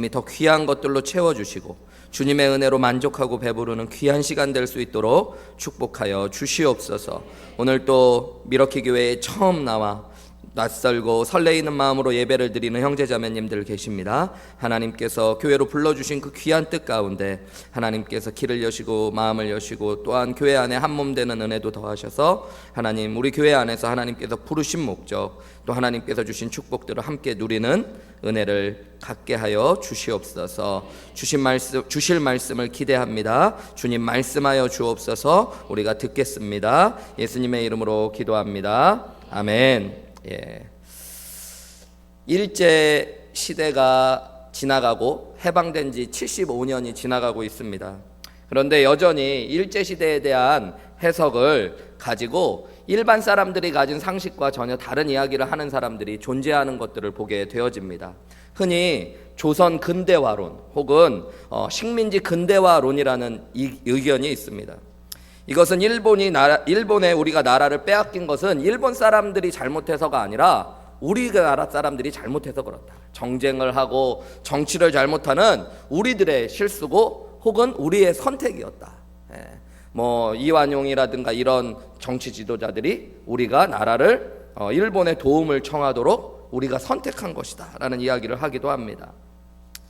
더 귀한 것들로 채워주시고 주님의 은혜로 만족하고 배부르는 귀한 시간 될 수 있도록 축복하여 주시옵소서. 오늘 또 미러키 교회에 처음 나와 낯설고 설레이는 마음으로 예배를 드리는 형제자매님들 계십니다. 하나님께서 교회로 불러주신 그 귀한 뜻 가운데 하나님께서 길을 여시고 마음을 여시고 또한 교회 안에 한몸 되는 은혜도 더하셔서 하나님, 우리 교회 안에서 하나님께서 부르신 목적, 또 하나님께서 주신 축복들을 함께 누리는 은혜를 갖게 하여 주시옵소서. 주실 말씀을 기대합니다. 주님 말씀하여 주옵소서. 우리가 듣겠습니다. 예수님의 이름으로 기도합니다. 아멘. 일제 시대가 지나가고 해방된 지 75년이 지나가고 있습니다. 그런데 여전히 일제 시대에 대한 해석을 가지고 일반 사람들이 가진 상식과 전혀 다른 이야기를 하는 사람들이 존재하는 것들을 보게 되어집니다. 흔히 조선 근대화론 혹은 식민지 근대화론이라는 의견이 있습니다. 이것은 일본에 우리가 나라를 빼앗긴 것은 일본 사람들이 잘못해서가 아니라 우리나라 사람들이 잘못해서 그렇다. 정쟁을 하고 정치를 잘못하는 우리들의 실수고 혹은 우리의 선택이었다. 이완용이라든가 이런 정치 지도자들이 우리가 나라를 일본의 도움을 청하도록 우리가 선택한 것이다 라는 이야기를 하기도 합니다.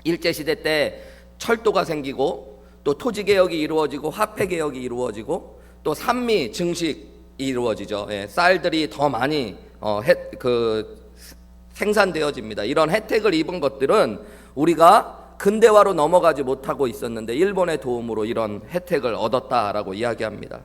일제시대 때 철도가 생기고 또 토지개혁이 이루어지고 화폐개혁이 이루어지고 또 산미 증식이 이루어지죠. 쌀들이 더 많이 생산되어집니다. 이런 혜택을 입은 것들은 우리가 근대화로 넘어가지 못하고 있었는데 일본의 도움으로 이런 혜택을 얻었다라고 이야기합니다.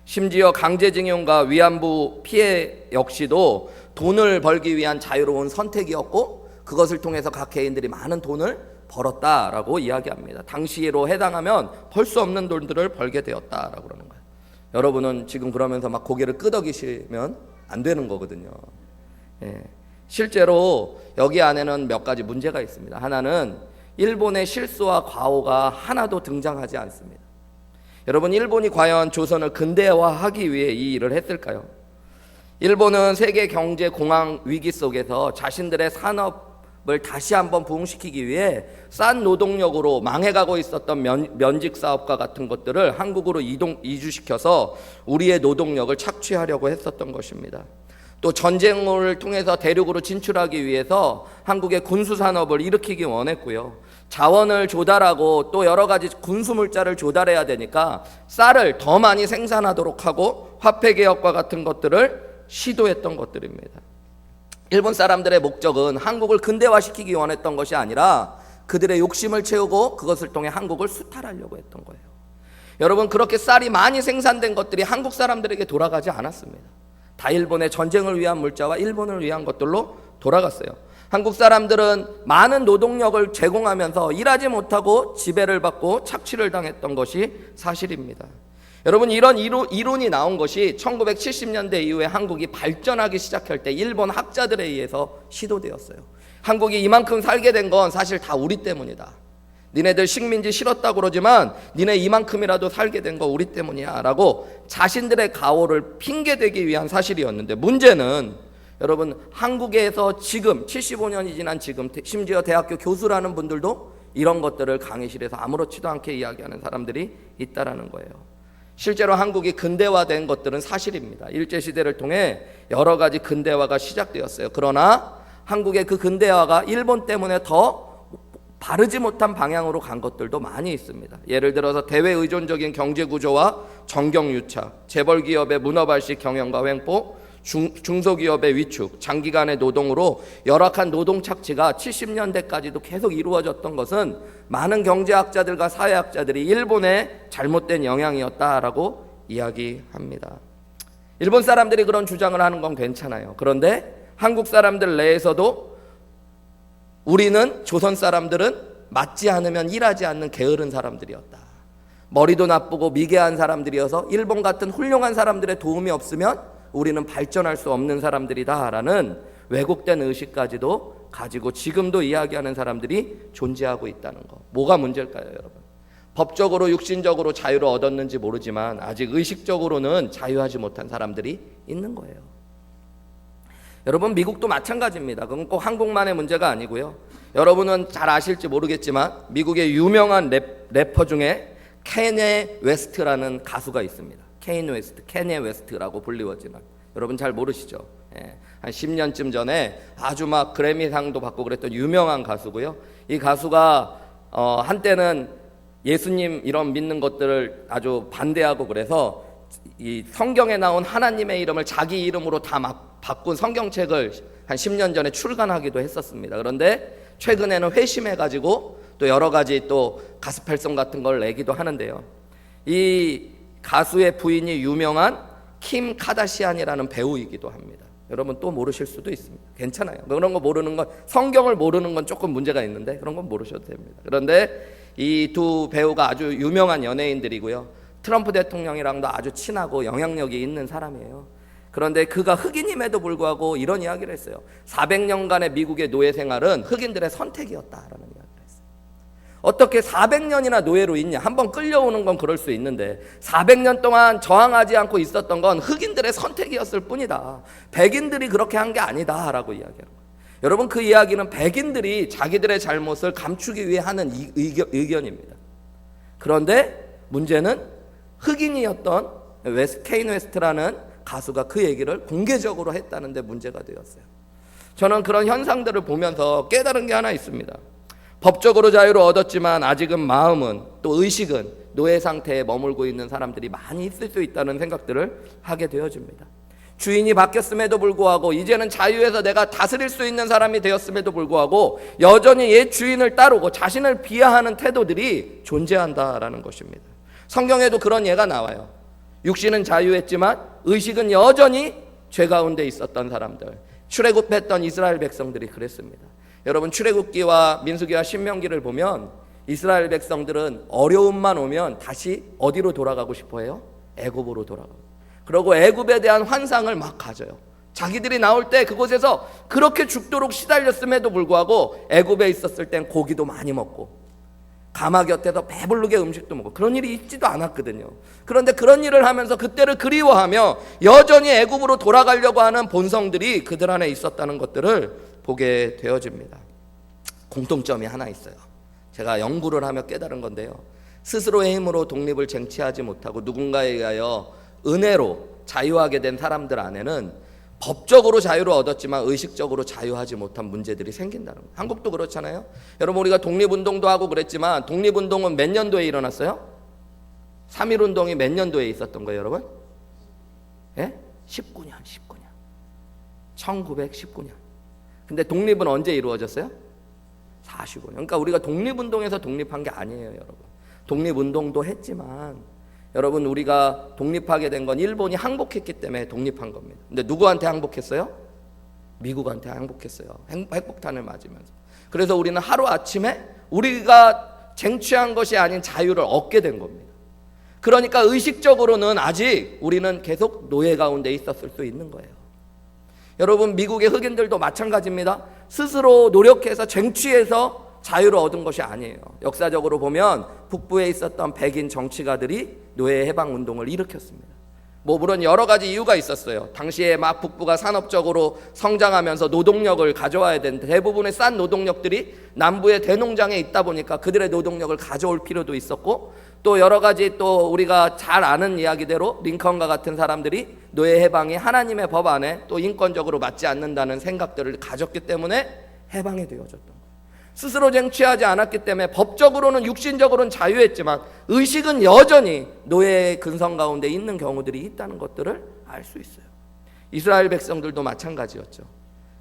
심지어 강제징용과 위안부 피해 역시도 돈을 벌기 위한 자유로운 선택이었고 그것을 통해서 각 개인들이 많은 돈을 벌었다라고 이야기합니다. 당시로 해당하면 벌 수 없는 돈들을 벌게 되었다라고 그러는 거예요. 여러분은 지금 그러면서 막 고개를 끄덕이시면 안 되는 거거든요. 실제로 여기 안에는 몇 가지 문제가 있습니다. 하나는 일본의 실수와 과오가 하나도 등장하지 않습니다. 여러분, 일본이 과연 조선을 근대화하기 위해 이 일을 했을까요? 일본은 세계 경제 공황 위기 속에서 자신들의 산업을 다시 한번 부흥시키기 위해 싼 노동력으로 망해가고 있었던 면직 사업과 같은 것들을 한국으로 이주시켜서 우리의 노동력을 착취하려고 했었던 것입니다. 또 전쟁을 통해서 대륙으로 진출하기 위해서 한국의 군수산업을 일으키기 원했고요. 자원을 조달하고 또 여러 가지 군수물자를 조달해야 되니까 쌀을 더 많이 생산하도록 하고 화폐개혁과 같은 것들을 시도했던 것들입니다. 일본 사람들의 목적은 한국을 근대화시키기 원했던 것이 아니라 그들의 욕심을 채우고 그것을 통해 한국을 수탈하려고 했던 거예요. 여러분, 그렇게 쌀이 많이 생산된 것들이 한국 사람들에게 돌아가지 않았습니다. 다 일본의 전쟁을 위한 물자와 일본을 위한 것들로 돌아갔어요. 한국 사람들은 많은 노동력을 제공하면서 일하지 못하고 지배를 받고 착취를 당했던 것이 사실입니다. 여러분, 이런 이론이 나온 것이 1970년대 이후에 한국이 발전하기 시작할 때 일본 학자들에 의해서 시도되었어요. 한국이 이만큼 살게 된 건 사실 다 우리 때문이다. 니네들 식민지 싫었다고 그러지만 니네 이만큼이라도 살게 된 거 우리 때문이야 라고 자신들의 가오를 핑계대기 위한 사실이었는데, 문제는 여러분, 한국에서 지금 75년이 지난 지금 심지어 대학교 교수라는 분들도 이런 것들을 강의실에서 아무렇지도 않게 이야기하는 사람들이 있다라는 거예요. 실제로 한국이 근대화된 것들은 사실입니다. 일제시대를 통해 여러 가지 근대화가 시작되었어요. 그러나 한국의 그 근대화가 일본 때문에 더 바르지 못한 방향으로 간 것들도 많이 있습니다. 예를 들어서 대외 의존적인 경제 구조와 정경유착, 재벌기업의 문어발식 경영과 횡포, 중소기업의 위축, 장기간의 노동으로 열악한 노동 착취가 70년대까지도 계속 이루어졌던 것은 많은 경제학자들과 사회학자들이 일본의 잘못된 영향이었다라고 이야기합니다. 일본 사람들이 그런 주장을 하는 건 괜찮아요. 그런데 한국 사람들 내에서도 우리는, 조선 사람들은 맞지 않으면 일하지 않는 게으른 사람들이었다. 머리도 나쁘고 미개한 사람들이어서 일본 같은 훌륭한 사람들의 도움이 없으면 우리는 발전할 수 없는 사람들이다라는 왜곡된 의식까지도 가지고 지금도 이야기하는 사람들이 존재하고 있다는 거. 뭐가 문제일까요, 여러분? 법적으로 육신적으로 자유를 얻었는지 모르지만 아직 의식적으로는 자유하지 못한 사람들이 있는 거예요. 여러분, 미국도 마찬가지입니다. 그건 꼭 한국만의 문제가 아니고요. 여러분은 잘 아실지 모르겠지만 미국의 유명한 래퍼 중에 케니에 웨스트라는 가수가 있습니다. 케니에 웨스트라고 불리워지는, 여러분 잘 모르시죠? 예, 한 10년쯤 전에 아주 막 그래미상도 받고 그랬던 유명한 가수고요. 이 가수가 한때는 예수님 이런 믿는 것들을 아주 반대하고 그래서 이 성경에 나온 하나님의 이름을 자기 이름으로 다 막 바꾼 성경책을 한 10년 전에 출간하기도 했었습니다. 그런데 최근에는 회심해가지고 또 여러 가지 또 가스펠송 같은 걸 내기도 하는데요. 이 가수의 부인이 유명한 킴 카다시안이라는 배우이기도 합니다. 여러분 또 모르실 수도 있습니다. 괜찮아요. 그런 거 모르는 건, 성경을 모르는 건 조금 문제가 있는데 그런 건 모르셔도 됩니다. 그런데 이 두 배우가 아주 유명한 연예인들이고요. 트럼프 대통령이랑도 아주 친하고 영향력이 있는 사람이에요. 그런데 그가 흑인임에도 불구하고 이런 이야기를 했어요. 400년간의 미국의 노예 생활은 흑인들의 선택이었다라는 이야기를 했어요. 어떻게 400년이나 노예로 있냐? 한번 끌려오는 건 그럴 수 있는데 400년 동안 저항하지 않고 있었던 건 흑인들의 선택이었을 뿐이다. 백인들이 그렇게 한 게 아니다라고 이야기하는 거예요. 여러분, 그 이야기는 백인들이 자기들의 잘못을 감추기 위해 하는 의견입니다. 그런데 문제는 흑인이었던 케인 웨스트라는 가수가 그 얘기를 공개적으로 했다는 데 문제가 되었어요. 저는 그런 현상들을 보면서 깨달은 게 하나 있습니다. 법적으로 자유를 얻었지만 아직은 마음은 또 의식은 노예 상태에 머물고 있는 사람들이 많이 있을 수 있다는 생각들을 하게 되어집니다. 주인이 바뀌었음에도 불구하고 이제는 자유에서 내가 다스릴 수 있는 사람이 되었음에도 불구하고 여전히 옛 주인을 따르고 자신을 비하하는 태도들이 존재한다라는 것입니다. 성경에도 그런 예가 나와요. 육신은 자유했지만 의식은 여전히 죄 가운데 있었던 사람들, 출애굽했던 이스라엘 백성들이 그랬습니다. 여러분, 출애굽기와 민수기와 신명기를 보면 이스라엘 백성들은 어려움만 오면 다시 어디로 돌아가고 싶어해요? 애굽으로 돌아가고, 그리고 애굽에 대한 환상을 막 가져요. 자기들이 나올 때 그곳에서 그렇게 죽도록 시달렸음에도 불구하고 애굽에 있었을 땐 고기도 많이 먹고 가마 곁에서 배부르게 음식도 먹고 그런 일이 있지도 않았거든요. 그런데 그런 일을 하면서 그때를 그리워하며 여전히 애굽으로 돌아가려고 하는 본성들이 그들 안에 있었다는 것들을 보게 되어집니다. 공통점이 하나 있어요. 제가 연구를 하며 깨달은 건데요. 스스로의 힘으로 독립을 쟁취하지 못하고 누군가에 의하여 은혜로 자유하게 된 사람들 안에는 법적으로 자유를 얻었지만 의식적으로 자유하지 못한 문제들이 생긴다는 거예요. 한국도 그렇잖아요. 여러분, 우리가 독립운동도 하고 그랬지만 독립운동은 몇 년도에 일어났어요? 3.1운동이 몇 년도에 있었던 거예요, 여러분? 예? 19년. 1919년. 근데 독립은 언제 이루어졌어요? 45년. 그러니까 우리가 독립운동에서 독립한 게 아니에요, 여러분. 독립운동도 했지만 여러분, 우리가 독립하게 된 건 일본이 항복했기 때문에 독립한 겁니다. 근데 누구한테 항복했어요? 미국한테 항복했어요. 핵폭탄을 맞으면서. 그래서 우리는 하루아침에 우리가 쟁취한 것이 아닌 자유를 얻게 된 겁니다. 그러니까 의식적으로는 아직 우리는 계속 노예 가운데 있었을 수 있는 거예요. 여러분, 미국의 흑인들도 마찬가지입니다. 스스로 노력해서 쟁취해서 자유를 얻은 것이 아니에요. 역사적으로 보면 북부에 있었던 백인 정치가들이 노예 해방 운동을 일으켰습니다. 물론 여러 가지 이유가 있었어요. 당시에 막 북부가 산업적으로 성장하면서 노동력을 가져와야 되는데 대부분의 싼 노동력들이 남부의 대농장에 있다 보니까 그들의 노동력을 가져올 필요도 있었고, 또 여러 가지 또 우리가 잘 아는 이야기대로 링컨과 같은 사람들이 노예 해방이 하나님의 법 안에 또 인권적으로 맞지 않는다는 생각들을 가졌기 때문에 해방이 되어졌던 거예요. 스스로 쟁취하지 않았기 때문에 법적으로는 육신적으로는 자유했지만 의식은 여전히 노예의 근성 가운데 있는 경우들이 있다는 것들을 알 수 있어요. 이스라엘 백성들도 마찬가지였죠.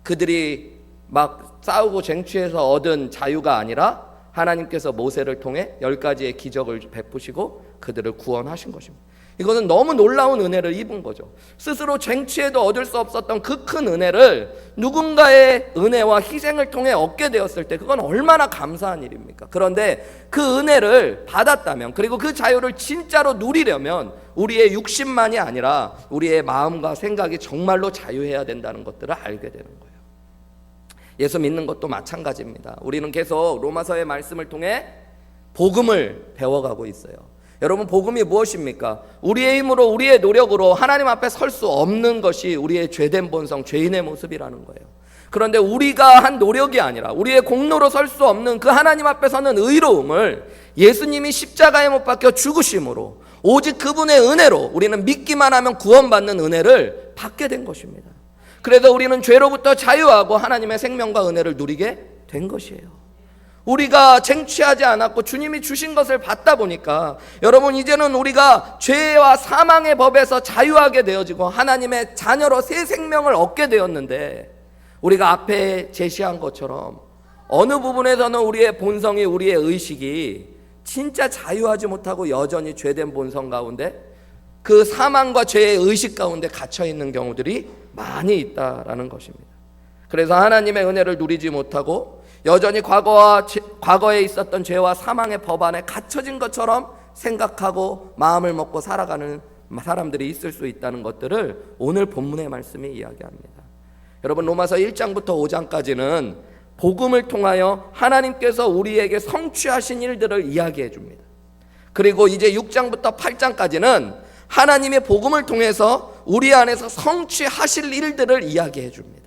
그들이 막 싸우고 쟁취해서 얻은 자유가 아니라 하나님께서 모세를 통해 10가지의 기적을 베푸시고 그들을 구원하신 것입니다. 이거는 너무 놀라운 은혜를 입은 거죠. 스스로 쟁취해도 얻을 수 없었던 그 큰 은혜를 누군가의 은혜와 희생을 통해 얻게 되었을 때 그건 얼마나 감사한 일입니까? 그런데 그 은혜를 받았다면, 그리고 그 자유를 진짜로 누리려면 우리의 육신만이 아니라 우리의 마음과 생각이 정말로 자유해야 된다는 것들을 알게 되는 거예요. 예수 믿는 것도 마찬가지입니다. 우리는 계속 로마서의 말씀을 통해 복음을 배워가고 있어요. 여러분, 복음이 무엇입니까? 우리의 힘으로, 우리의 노력으로 하나님 앞에 설 수 없는 것이 우리의 죄된 본성, 죄인의 모습이라는 거예요. 그런데 우리가 한 노력이 아니라 우리의 공로로 설 수 없는 그 하나님 앞에 서는 의로움을 예수님이 십자가에 못 박혀 죽으심으로 오직 그분의 은혜로 우리는 믿기만 하면 구원받는 은혜를 받게 된 것입니다. 그래서 우리는 죄로부터 자유하고 하나님의 생명과 은혜를 누리게 된 것이에요. 우리가 쟁취하지 않았고 주님이 주신 것을 받다 보니까 여러분 이제는 우리가 죄와 사망의 법에서 자유하게 되어지고 하나님의 자녀로 새 생명을 얻게 되었는데, 우리가 앞에 제시한 것처럼 어느 부분에서는 우리의 본성이, 우리의 의식이 진짜 자유하지 못하고 여전히 죄된 본성 가운데, 그 사망과 죄의 의식 가운데 갇혀 있는 경우들이 많이 있다라는 것입니다. 그래서 하나님의 은혜를 누리지 못하고 여전히 과거에 있었던 죄와 사망의 법 안에 갇혀진 것처럼 생각하고 마음을 먹고 살아가는 사람들이 있을 수 있다는 것들을 오늘 본문의 말씀이 이야기합니다. 여러분, 로마서 1장부터 5장까지는 복음을 통하여 하나님께서 우리에게 성취하신 일들을 이야기해 줍니다. 그리고 이제 6장부터 8장까지는 하나님의 복음을 통해서 우리 안에서 성취하실 일들을 이야기해 줍니다.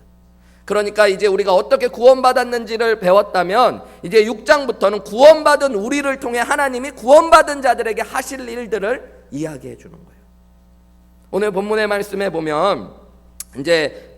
그러니까 이제 우리가 어떻게 구원받았는지를 배웠다면 이제 6장부터는 구원받은 우리를 통해 하나님이 구원받은 자들에게 하실 일들을 이야기해 주는 거예요. 오늘 본문의 말씀에 보면 이제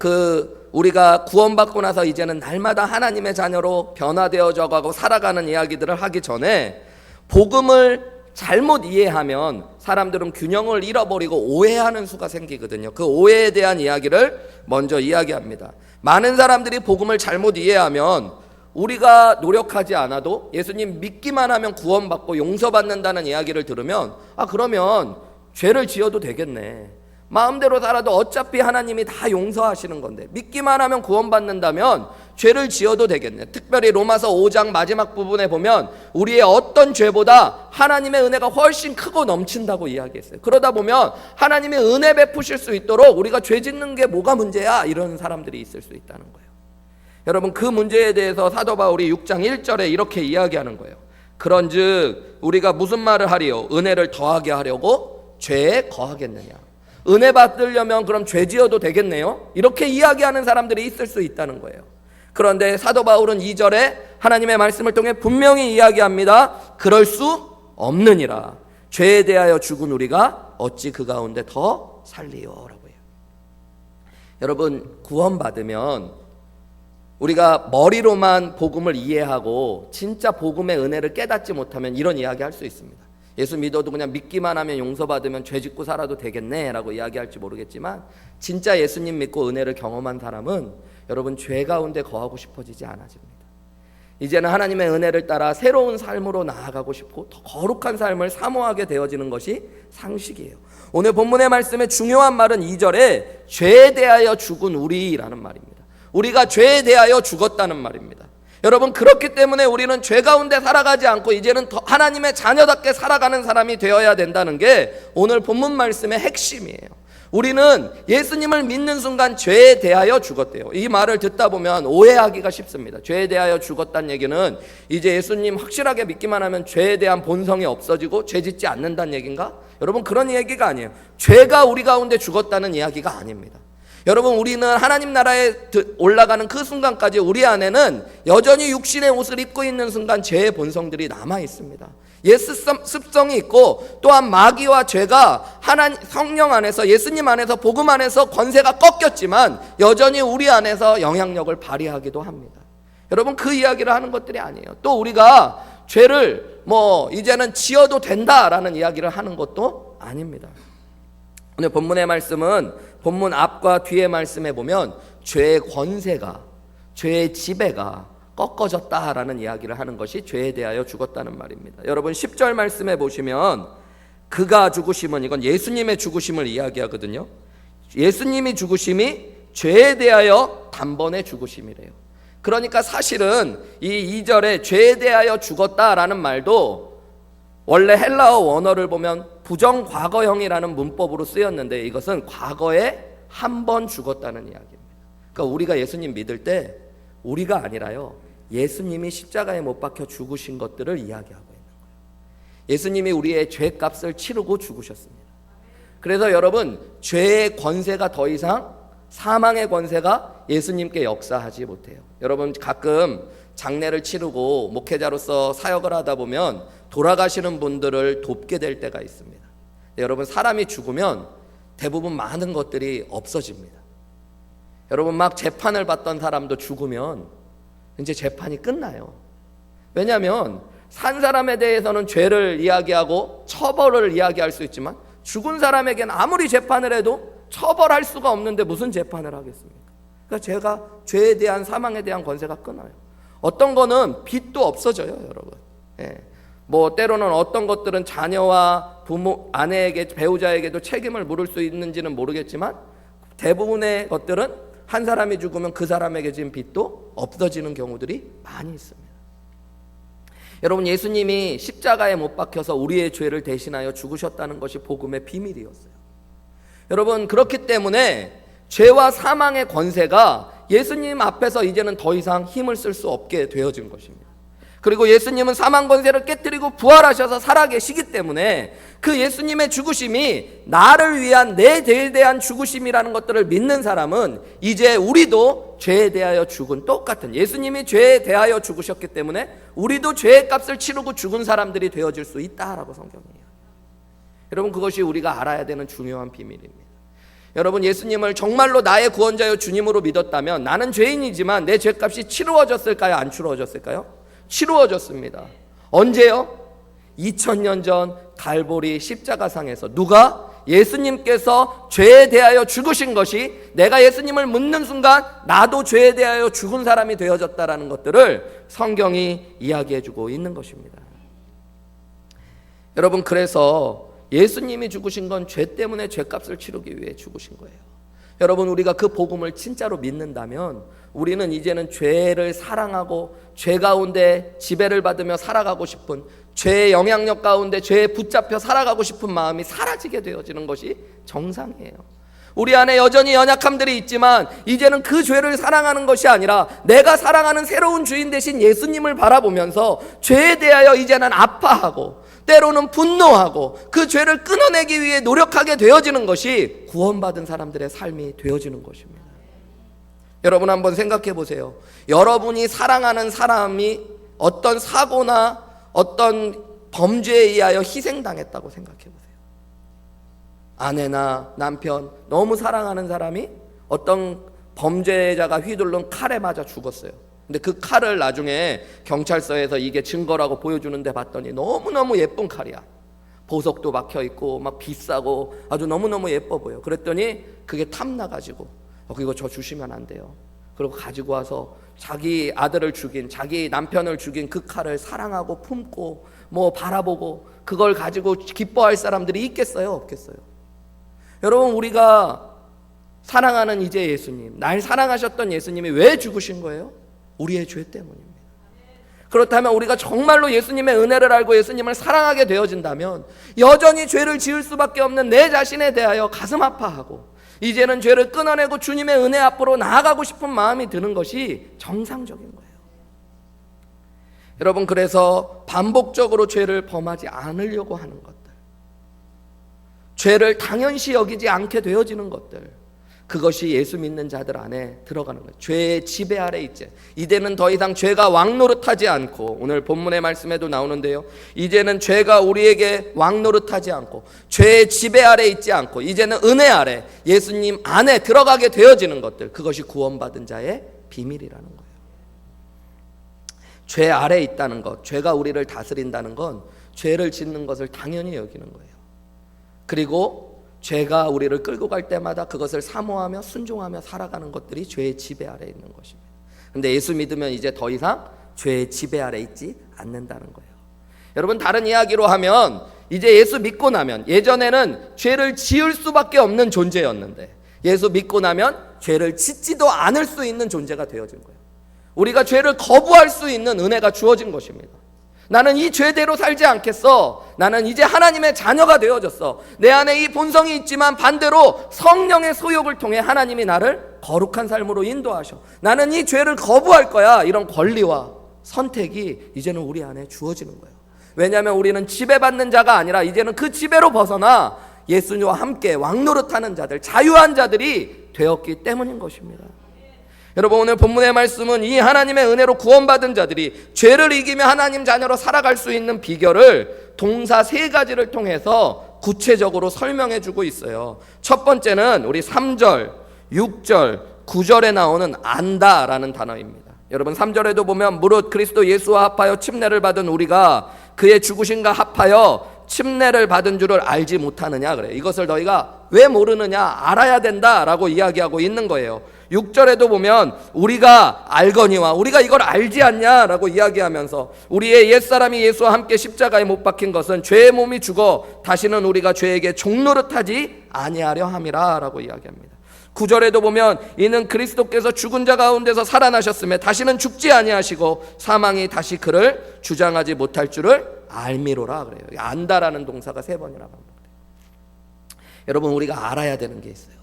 우리가 구원받고 나서 이제는 날마다 하나님의 자녀로 변화되어져 가고 살아가는 이야기들을 하기 전에, 복음을 잘못 이해하면 사람들은 균형을 잃어버리고 오해하는 수가 생기거든요. 그 오해에 대한 이야기를 먼저 이야기합니다. 많은 사람들이 복음을 잘못 이해하면 우리가 노력하지 않아도 예수님 믿기만 하면 구원받고 용서받는다는 이야기를 들으면 그러면 죄를 지어도 되겠네, 마음대로 살아도 어차피 하나님이 다 용서하시는 건데 믿기만 하면 구원받는다면 죄를 지어도 되겠네. 특별히 로마서 5장 마지막 부분에 보면 우리의 어떤 죄보다 하나님의 은혜가 훨씬 크고 넘친다고 이야기했어요. 그러다 보면 하나님의 은혜 베푸실 수 있도록 우리가 죄 짓는 게 뭐가 문제야, 이런 사람들이 있을 수 있다는 거예요. 여러분, 그 문제에 대해서 사도 바울이 6장 1절에 이렇게 이야기하는 거예요. 그런즉 우리가 무슨 말을 하리요? 은혜를 더하게 하려고 죄에 거하겠느냐? 은혜 받으려면 그럼 죄 지어도 되겠네요? 이렇게 이야기하는 사람들이 있을 수 있다는 거예요. 그런데 사도 바울은 2절에 하나님의 말씀을 통해 분명히 이야기합니다. 그럴 수 없느니라. 죄에 대하여 죽은 우리가 어찌 그 가운데 더 살리요? 라고 해요. 여러분, 구원받으면 우리가 머리로만 복음을 이해하고 진짜 복음의 은혜를 깨닫지 못하면 이런 이야기 할 수 있습니다. 예수 믿어도 그냥 믿기만 하면 용서받으면 죄 짓고 살아도 되겠네 라고 이야기할지 모르겠지만, 진짜 예수님 믿고 은혜를 경험한 사람은 여러분 죄 가운데 거하고 싶어지지 않아집니다. 이제는 하나님의 은혜를 따라 새로운 삶으로 나아가고 싶고 더 거룩한 삶을 사모하게 되어지는 것이 상식이에요. 오늘 본문의 말씀의 중요한 말은 2절에 죄에 대하여 죽은 우리라는 말입니다. 우리가 죄에 대하여 죽었다는 말입니다. 여러분, 그렇기 때문에 우리는 죄 가운데 살아가지 않고 이제는 더 하나님의 자녀답게 살아가는 사람이 되어야 된다는 게 오늘 본문 말씀의 핵심이에요. 우리는 예수님을 믿는 순간 죄에 대하여 죽었대요. 이 말을 듣다 보면 오해하기가 쉽습니다. 죄에 대하여 죽었다는 얘기는 이제 예수님 확실하게 믿기만 하면 죄에 대한 본성이 없어지고 죄 짓지 않는다는 얘기인가? 여러분, 그런 얘기가 아니에요. 죄가 우리 가운데 죽었다는 이야기가 아닙니다. 여러분, 우리는 하나님 나라에 올라가는 그 순간까지 우리 안에는 여전히 육신의 옷을 입고 있는 순간 죄의 본성들이 남아 있습니다. 옛 습성이 있고, 또한 마귀와 죄가 성령 안에서, 예수님 안에서, 복음 안에서 권세가 꺾였지만 여전히 우리 안에서 영향력을 발휘하기도 합니다. 여러분, 그 이야기를 하는 것들이 아니에요. 또 우리가 죄를 이제는 지어도 된다라는 이야기를 하는 것도 아닙니다. 오늘 본문의 말씀은 본문 앞과 뒤의 말씀에 보면 죄의 권세가, 죄의 지배가 꺾어졌다라는 이야기를 하는 것이 죄에 대하여 죽었다는 말입니다. 여러분, 10절 말씀에 보시면 그가 죽으심은, 이건 예수님의 죽으심을 이야기하거든요. 예수님이 죽으심이 죄에 대하여 단번에 죽으심이래요. 그러니까 사실은 이 2절에 죄에 대하여 죽었다라는 말도 원래 헬라어 원어를 보면 부정과거형이라는 문법으로 쓰였는데, 이것은 과거에 한 번 죽었다는 이야기입니다. 그러니까 우리가 예수님 믿을 때 우리가 아니라요, 예수님이 십자가에 못 박혀 죽으신 것들을 이야기하고 있는 거예요. 예수님이 우리의 죄값을 치르고 죽으셨습니다. 그래서 여러분, 죄의 권세가 더 이상, 사망의 권세가 예수님께 역사하지 못해요. 여러분 가끔 장례를 치르고 목회자로서 사역을 하다 보면 돌아가시는 분들을 돕게 될 때가 있습니다. 여러분 사람이 죽으면 대부분 많은 것들이 없어집니다. 여러분 막 재판을 받던 사람도 죽으면 이제 재판이 끝나요. 왜냐하면 산 사람에 대해서는 죄를 이야기하고 처벌을 이야기할 수 있지만 죽은 사람에게는 아무리 재판을 해도 처벌할 수가 없는데 무슨 재판을 하겠습니까? 그러니까 죄에 대한 사망에 대한 권세가 끊어요. 어떤 거는 빚도 없어져요, 여러분. 뭐 때로는 어떤 것들은 자녀와 부모, 아내에게, 배우자에게도 책임을 물을 수 있는지는 모르겠지만 대부분의 것들은 한 사람이 죽으면 그 사람에게 지은 빚도 없어지는 경우들이 많이 있습니다. 여러분 예수님이 십자가에 못 박혀서 우리의 죄를 대신하여 죽으셨다는 것이 복음의 비밀이었어요. 여러분 그렇기 때문에 죄와 사망의 권세가 예수님 앞에서 이제는 더 이상 힘을 쓸 수 없게 되어진 것입니다. 그리고 예수님은 사망 권세를 깨뜨리고 부활하셔서 살아계시기 때문에 그 예수님의 죽으심이 나를 위한 내 죄에 대한 죽으심이라는 것들을 믿는 사람은 이제 우리도 죄에 대하여 죽은 똑같은 예수님이 죄에 대하여 죽으셨기 때문에 우리도 죄의 값을 치르고 죽은 사람들이 되어질 수 있다라고 성경이에요. 여러분 그것이 우리가 알아야 되는 중요한 비밀입니다. 여러분 예수님을 정말로 나의 구원자여 주님으로 믿었다면 나는 죄인이지만 내 죄값이 치루어졌을까요? 안 치루어졌을까요? 치루어졌습니다. 언제요? 2000년 전 갈보리 십자가상에서 누가? 예수님께서 죄에 대하여 죽으신 것이 내가 예수님을 묻는 순간 나도 죄에 대하여 죽은 사람이 되어졌다라는 것들을 성경이 이야기해주고 있는 것입니다. 여러분 그래서 예수님이 죽으신 건 죄 때문에 죄값을 치르기 위해 죽으신 거예요. 여러분 우리가 그 복음을 진짜로 믿는다면 우리는 이제는 죄를 사랑하고 죄 가운데 지배를 받으며 살아가고 싶은 죄의 영향력 가운데 죄에 붙잡혀 살아가고 싶은 마음이 사라지게 되어지는 것이 정상이에요. 우리 안에 여전히 연약함들이 있지만 이제는 그 죄를 사랑하는 것이 아니라 내가 사랑하는 새로운 주인 되신 예수님을 바라보면서 죄에 대하여 이제는 아파하고 때로는 분노하고 그 죄를 끊어내기 위해 노력하게 되어지는 것이 구원받은 사람들의 삶이 되어지는 것입니다. 여러분 한번 생각해 보세요. 여러분이 사랑하는 사람이 어떤 사고나 어떤 범죄에 의하여 희생당했다고 생각해 보세요. 아내나 남편, 너무 사랑하는 사람이 어떤 범죄자가 휘둘른 칼에 맞아 죽었어요. 근데 그 칼을 나중에 경찰서에서 이게 증거라고 보여주는데 봤더니 너무너무 예쁜 칼이야. 보석도 박혀있고 막 비싸고 아주 너무너무 예뻐 보여. 그랬더니 그게 탐나가지고 이거 저 주시면 안 돼요. 그리고 가지고 와서 자기 아들을 죽인, 자기 남편을 죽인 그 칼을 사랑하고 품고 뭐 바라보고 그걸 가지고 기뻐할 사람들이 있겠어요? 없겠어요? 여러분 우리가 사랑하는 이제 예수님, 날 사랑하셨던 예수님이 왜 죽으신 거예요? 우리의 죄 때문입니다. 그렇다면 우리가 정말로 예수님의 은혜를 알고 예수님을 사랑하게 되어진다면 여전히 죄를 지을 수밖에 없는 내 자신에 대하여 가슴 아파하고 이제는 죄를 끊어내고 주님의 은혜 앞으로 나아가고 싶은 마음이 드는 것이 정상적인 거예요. 여러분 그래서 반복적으로 죄를 범하지 않으려고 하는 것들, 죄를 당연시 여기지 않게 되어지는 것들, 그것이 예수 믿는 자들 안에 들어가는 거예요. 죄의 지배 아래 있지. 이제는 더 이상 죄가 왕노릇하지 않고, 오늘 본문의 말씀에도 나오는데요, 이제는 죄가 우리에게 왕노릇하지 않고 죄의 지배 아래 있지 않고 이제는 은혜 아래 예수님 안에 들어가게 되어지는 것들, 그것이 구원받은 자의 비밀이라는 거예요. 죄 아래 있다는 것, 죄가 우리를 다스린다는 건 죄를 짓는 것을 당연히 여기는 거예요. 그리고 죄가 우리를 끌고 갈 때마다 그것을 사모하며 순종하며 살아가는 것들이 죄의 지배 아래 있는 것입니다. 그런데 예수 믿으면 이제 더 이상 죄의 지배 아래 있지 않는다는 거예요. 여러분 다른 이야기로 하면 이제 예수 믿고 나면, 예전에는 죄를 지을 수밖에 없는 존재였는데 예수 믿고 나면 죄를 짓지도 않을 수 있는 존재가 되어진 거예요. 우리가 죄를 거부할 수 있는 은혜가 주어진 것입니다. 나는 이 죄대로 살지 않겠어. 나는 이제 하나님의 자녀가 되어졌어. 내 안에 이 본성이 있지만 반대로 성령의 소욕을 통해 하나님이 나를 거룩한 삶으로 인도하셔. 나는 이 죄를 거부할 거야. 이런 권리와 선택이 이제는 우리 안에 주어지는 거예요. 왜냐하면 우리는 지배받는 자가 아니라 이제는 그 지배로 벗어나 예수님과 함께 왕노릇하는 자들, 자유한 자들이 되었기 때문인 것입니다. 여러분, 오늘 본문의 말씀은 이 하나님의 은혜로 구원받은 자들이 죄를 이기며 하나님 자녀로 살아갈 수 있는 비결을 동사 3가지를 통해서 구체적으로 설명해 주고 있어요. 첫 번째는 우리 3절, 6절, 9절에 나오는 안다라는 단어입니다. 여러분, 3절에도 보면 무릇 그리스도 예수와 합하여 침례를 받은 우리가 그의 죽으심과 합하여 침례를 받은 줄을 알지 못하느냐 그래. 이것을 너희가 왜 모르느냐, 알아야 된다라고 이야기하고 있는 거예요. 6절에도 보면 우리가 알거니와, 우리가 이걸 알지 않냐라고 이야기하면서 우리의 옛사람이 예수와 함께 십자가에 못 박힌 것은 죄의 몸이 죽어 다시는 우리가 죄에게 종노릇하지 아니하려 함이라 라고 이야기합니다. 9절에도 보면 이는 그리스도께서 죽은 자 가운데서 살아나셨으며 다시는 죽지 아니하시고 사망이 다시 그를 주장하지 못할 줄을 알미로라 그래요. 안다라는 동사가 3번이나 반복돼요. 여러분, 우리가 알아야 되는 게 있어요.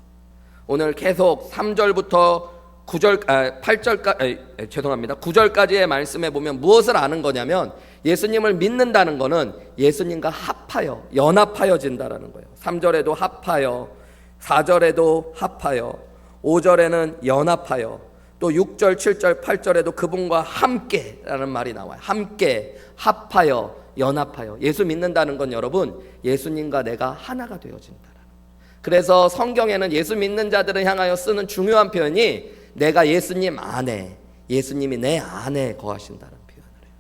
오늘 계속 3절부터 9절까지의 말씀에 보면 무엇을 아는 거냐면 예수님을 믿는다는 거는 예수님과 합하여, 연합하여진다라는 거예요. 3절에도 합하여, 4절에도 합하여, 5절에는 연합하여, 또 6절, 7절, 8절에도 그분과 함께라는 말이 나와요. 함께, 합하여, 연합하여. 예수 믿는다는 건 여러분, 예수님과 내가 하나가 되어진다. 그래서 성경에는 예수 믿는 자들을 향하여 쓰는 중요한 표현이 내가 예수님 안에, 예수님이 내 안에 거하신다는 표현을 해요.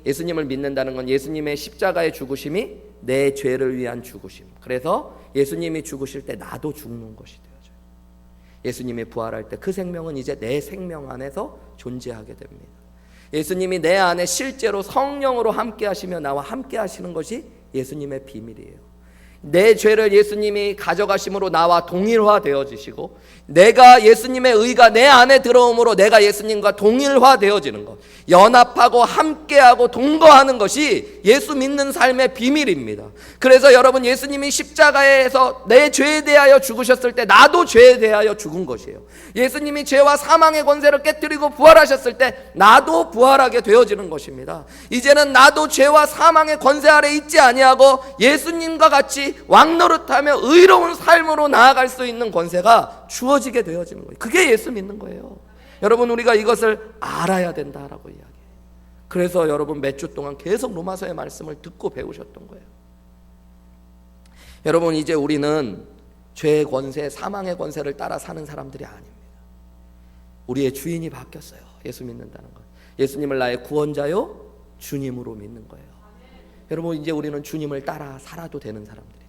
예수님을 믿는다는 건 예수님의 십자가의 죽으심이 내 죄를 위한 죽으심. 그래서 예수님이 죽으실 때 나도 죽는 것이 되어져요. 예수님이 부활할 때 그 생명은 이제 내 생명 안에서 존재하게 됩니다. 예수님이 내 안에 실제로 성령으로 함께 하시며 나와 함께 하시는 것이 예수님의 비밀이에요. 내 죄를 예수님이 가져가심으로 나와 동일화되어지시고 내가 예수님의 의가 내 안에 들어옴으로 내가 예수님과 동일화되어지는 것, 연합하고 함께하고 동거하는 것이 예수 믿는 삶의 비밀입니다. 그래서 여러분, 예수님이 십자가에서 내 죄에 대하여 죽으셨을 때 나도 죄에 대하여 죽은 것이에요. 예수님이 죄와 사망의 권세를 깨뜨리고 부활하셨을 때 나도 부활하게 되어지는 것입니다. 이제는 나도 죄와 사망의 권세 아래 있지 아니하고 예수님과 같이 왕노릇하며 의로운 삶으로 나아갈 수 있는 권세가 주어지게 되어지는 거예요. 그게 예수 믿는 거예요. 여러분, 우리가 이것을 알아야 된다라고 이야기해요. 그래서 여러분, 몇 주 동안 계속 로마서의 말씀을 듣고 배우셨던 거예요. 여러분, 이제 우리는 죄의 권세, 사망의 권세를 따라 사는 사람들이 아닙니다. 우리의 주인이 바뀌었어요. 예수 믿는다는 것, 예수님을 나의 구원자요 주님으로 믿는 거예요. 여러분, 이제 우리는 주님을 따라 살아도 되는 사람들이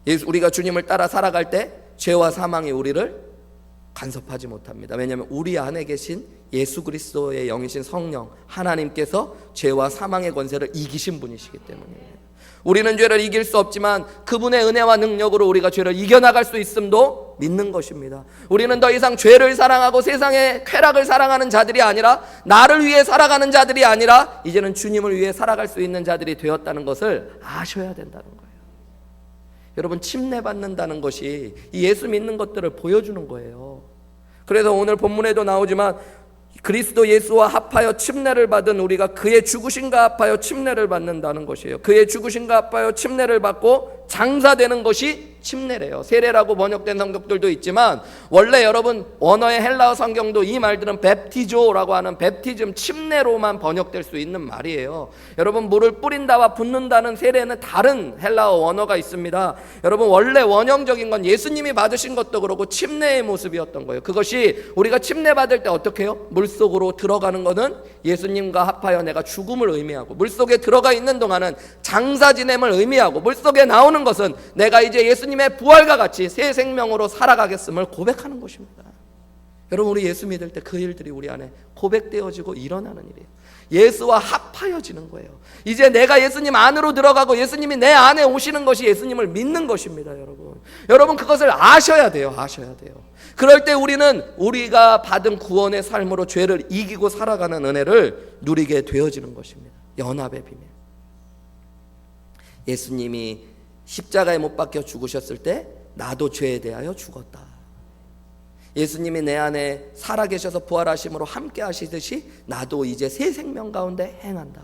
되어졌어요. 우리가 주님을 따라 살아갈 때 죄와 사망이 우리를 간섭하지 못합니다. 왜냐하면 우리 안에 계신 예수 그리스도의 영이신 성령 하나님께서 죄와 사망의 권세를 이기신 분이시기 때문입니다. 우리는 죄를 이길 수 없지만 그분의 은혜와 능력으로 우리가 죄를 이겨나갈 수 있음도 믿는 것입니다. 우리는 더 이상 죄를 사랑하고 세상의 쾌락을 사랑하는 자들이 아니라, 나를 위해 살아가는 자들이 아니라 이제는 주님을 위해 살아갈 수 있는 자들이 되었다는 것을 아셔야 된다는 거예요. 여러분, 침례받는다는 것이 이 예수 믿는 것들을 보여주는 거예요. 그래서 오늘 본문에도 나오지만 그리스도 예수와 합하여 침례를 받은 우리가 그의 죽으심과 합하여 침례를 받는다는 것이에요. 그의 죽으심과 합하여 침례를 받고 장사되는 것이 침례래요. 세례라고 번역된 성경들도 있지만 원래 여러분, 원어의 헬라어 성경도 이 말들은 베프티조라고 하는 베프티즘, 침례로만 번역될 수 있는 말이에요. 여러분, 물을 뿌린다와 붓는다는 세례는 다른 헬라어 원어가 있습니다. 여러분, 원래 원형적인 건 예수님이 받으신 것도 그렇고 침례의 모습이었던 거예요. 그것이 우리가 침례 받을 때 어떻게 해요? 물속으로 들어가는 것은 예수님과 합하여 내가 죽음을 의미하고, 물속에 들어가 있는 동안은 장사 지냄을 의미하고, 물속에 나오는 것은 내가 이제 예수님의 부활과 같이 새 생명으로 살아가겠음을 고백하는 것입니다. 여러분, 우리 예수 믿을 때 그 일들이 우리 안에 고백되어지고 일어나는 일이에요. 예수와 합하여지는 거예요. 이제 내가 예수님 안으로 들어가고 예수님이 내 안에 오시는 것이 예수님을 믿는 것입니다. 여러분 그것을 아셔야 돼요. 그럴 때 우리는 우리가 받은 구원의 삶으로 죄를 이기고 살아가는 은혜를 누리게 되어지는 것입니다. 연합의 비밀. 예수님이 십자가에 못 박혀 죽으셨을 때 나도 죄에 대하여 죽었다. 예수님이 내 안에 살아계셔서 부활하심으로 함께 하시듯이 나도 이제 새 생명 가운데 행한다.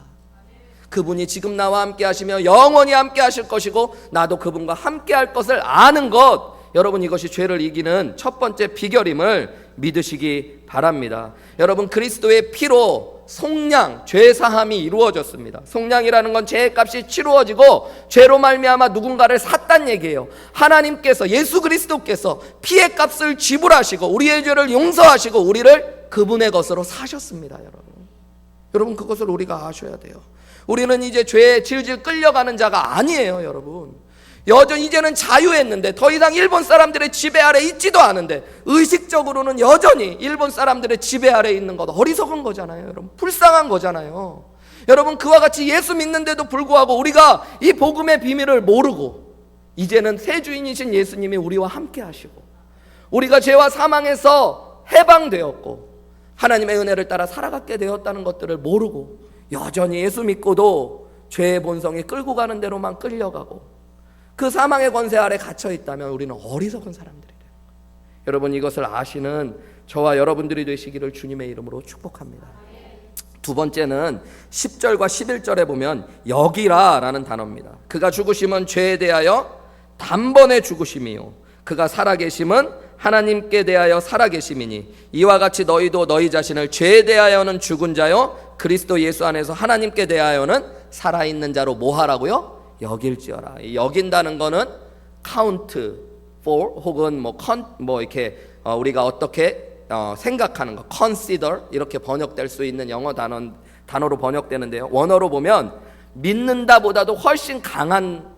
그분이 지금 나와 함께 하시며 영원히 함께 하실 것이고 나도 그분과 함께 할 것을 아는 것, 여러분 이것이 죄를 이기는 첫 번째 비결임을 믿으시기 바랍니다. 여러분 그리스도의 피로 속량, 죄 사함이 이루어졌습니다. 속량이라는 건 죄의 값이 치루어지고 죄로 말미암아 누군가를 샀단 얘기예요. 하나님께서, 예수 그리스도께서 피의 값을 지불하시고 우리의 죄를 용서하시고 우리를 그분의 것으로 사셨습니다. 여러분 그것을 우리가 아셔야 돼요. 우리는 이제 죄에 질질 끌려가는 자가 아니에요. 여러분 여전히 이제는 자유했는데 더 이상 일본 사람들의 지배 아래 있지도 않은데 의식적으로는 여전히 일본 사람들의 지배 아래 있는 것 어리석은 거잖아요. 여러분 불쌍한 거잖아요. 여러분 그와 같이 예수 믿는데도 불구하고 우리가 이 복음의 비밀을 모르고 이제는 새 주인이신 예수님이 우리와 함께 하시고 우리가 죄와 사망에서 해방되었고 하나님의 은혜를 따라 살아가게 되었다는 것들을 모르고 여전히 예수 믿고도 죄의 본성이 끌고 가는 대로만 끌려가고 그 사망의 권세 아래 갇혀 있다면 우리는 어리석은 사람들이래요. 여러분 이것을 아시는 저와 여러분들이 되시기를 주님의 이름으로 축복합니다. 두 번째는 10절과 11절에 보면 여기라 라는 단어입니다. 그가 죽으심은 죄에 대하여 단번에 죽으심이요 그가 살아계심은 하나님께 대하여 살아계심이니 이와 같이 너희도 너희 자신을 죄에 대하여는 죽은 자요 그리스도 예수 안에서 하나님께 대하여는 살아있는 자로 뭐하라고요? 여길지어라. 여긴다는 거는 count for 혹은 뭐 이렇게 우리가 어떻게 생각하는 거 consider 이렇게 번역될 수 있는 영어 단어로 번역되는데요. 원어로 보면 믿는다보다도 훨씬 강한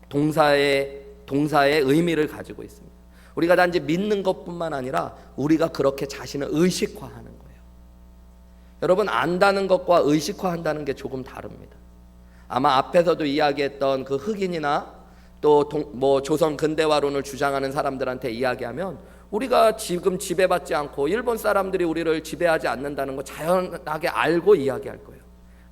동사의 의미를 가지고 있습니다. 우리가 단지 믿는 것뿐만 아니라 우리가 그렇게 자신을 의식화하는 거예요. 여러분 안다는 것과 의식화한다는 게 조금 다릅니다. 아마 앞에서도 이야기했던 그 흑인이나 또 조선 근대화론을 주장하는 사람들한테 이야기하면 우리가 지금 지배받지 않고 일본 사람들이 우리를 지배하지 않는다는 거 자연하게 알고 이야기할 거예요.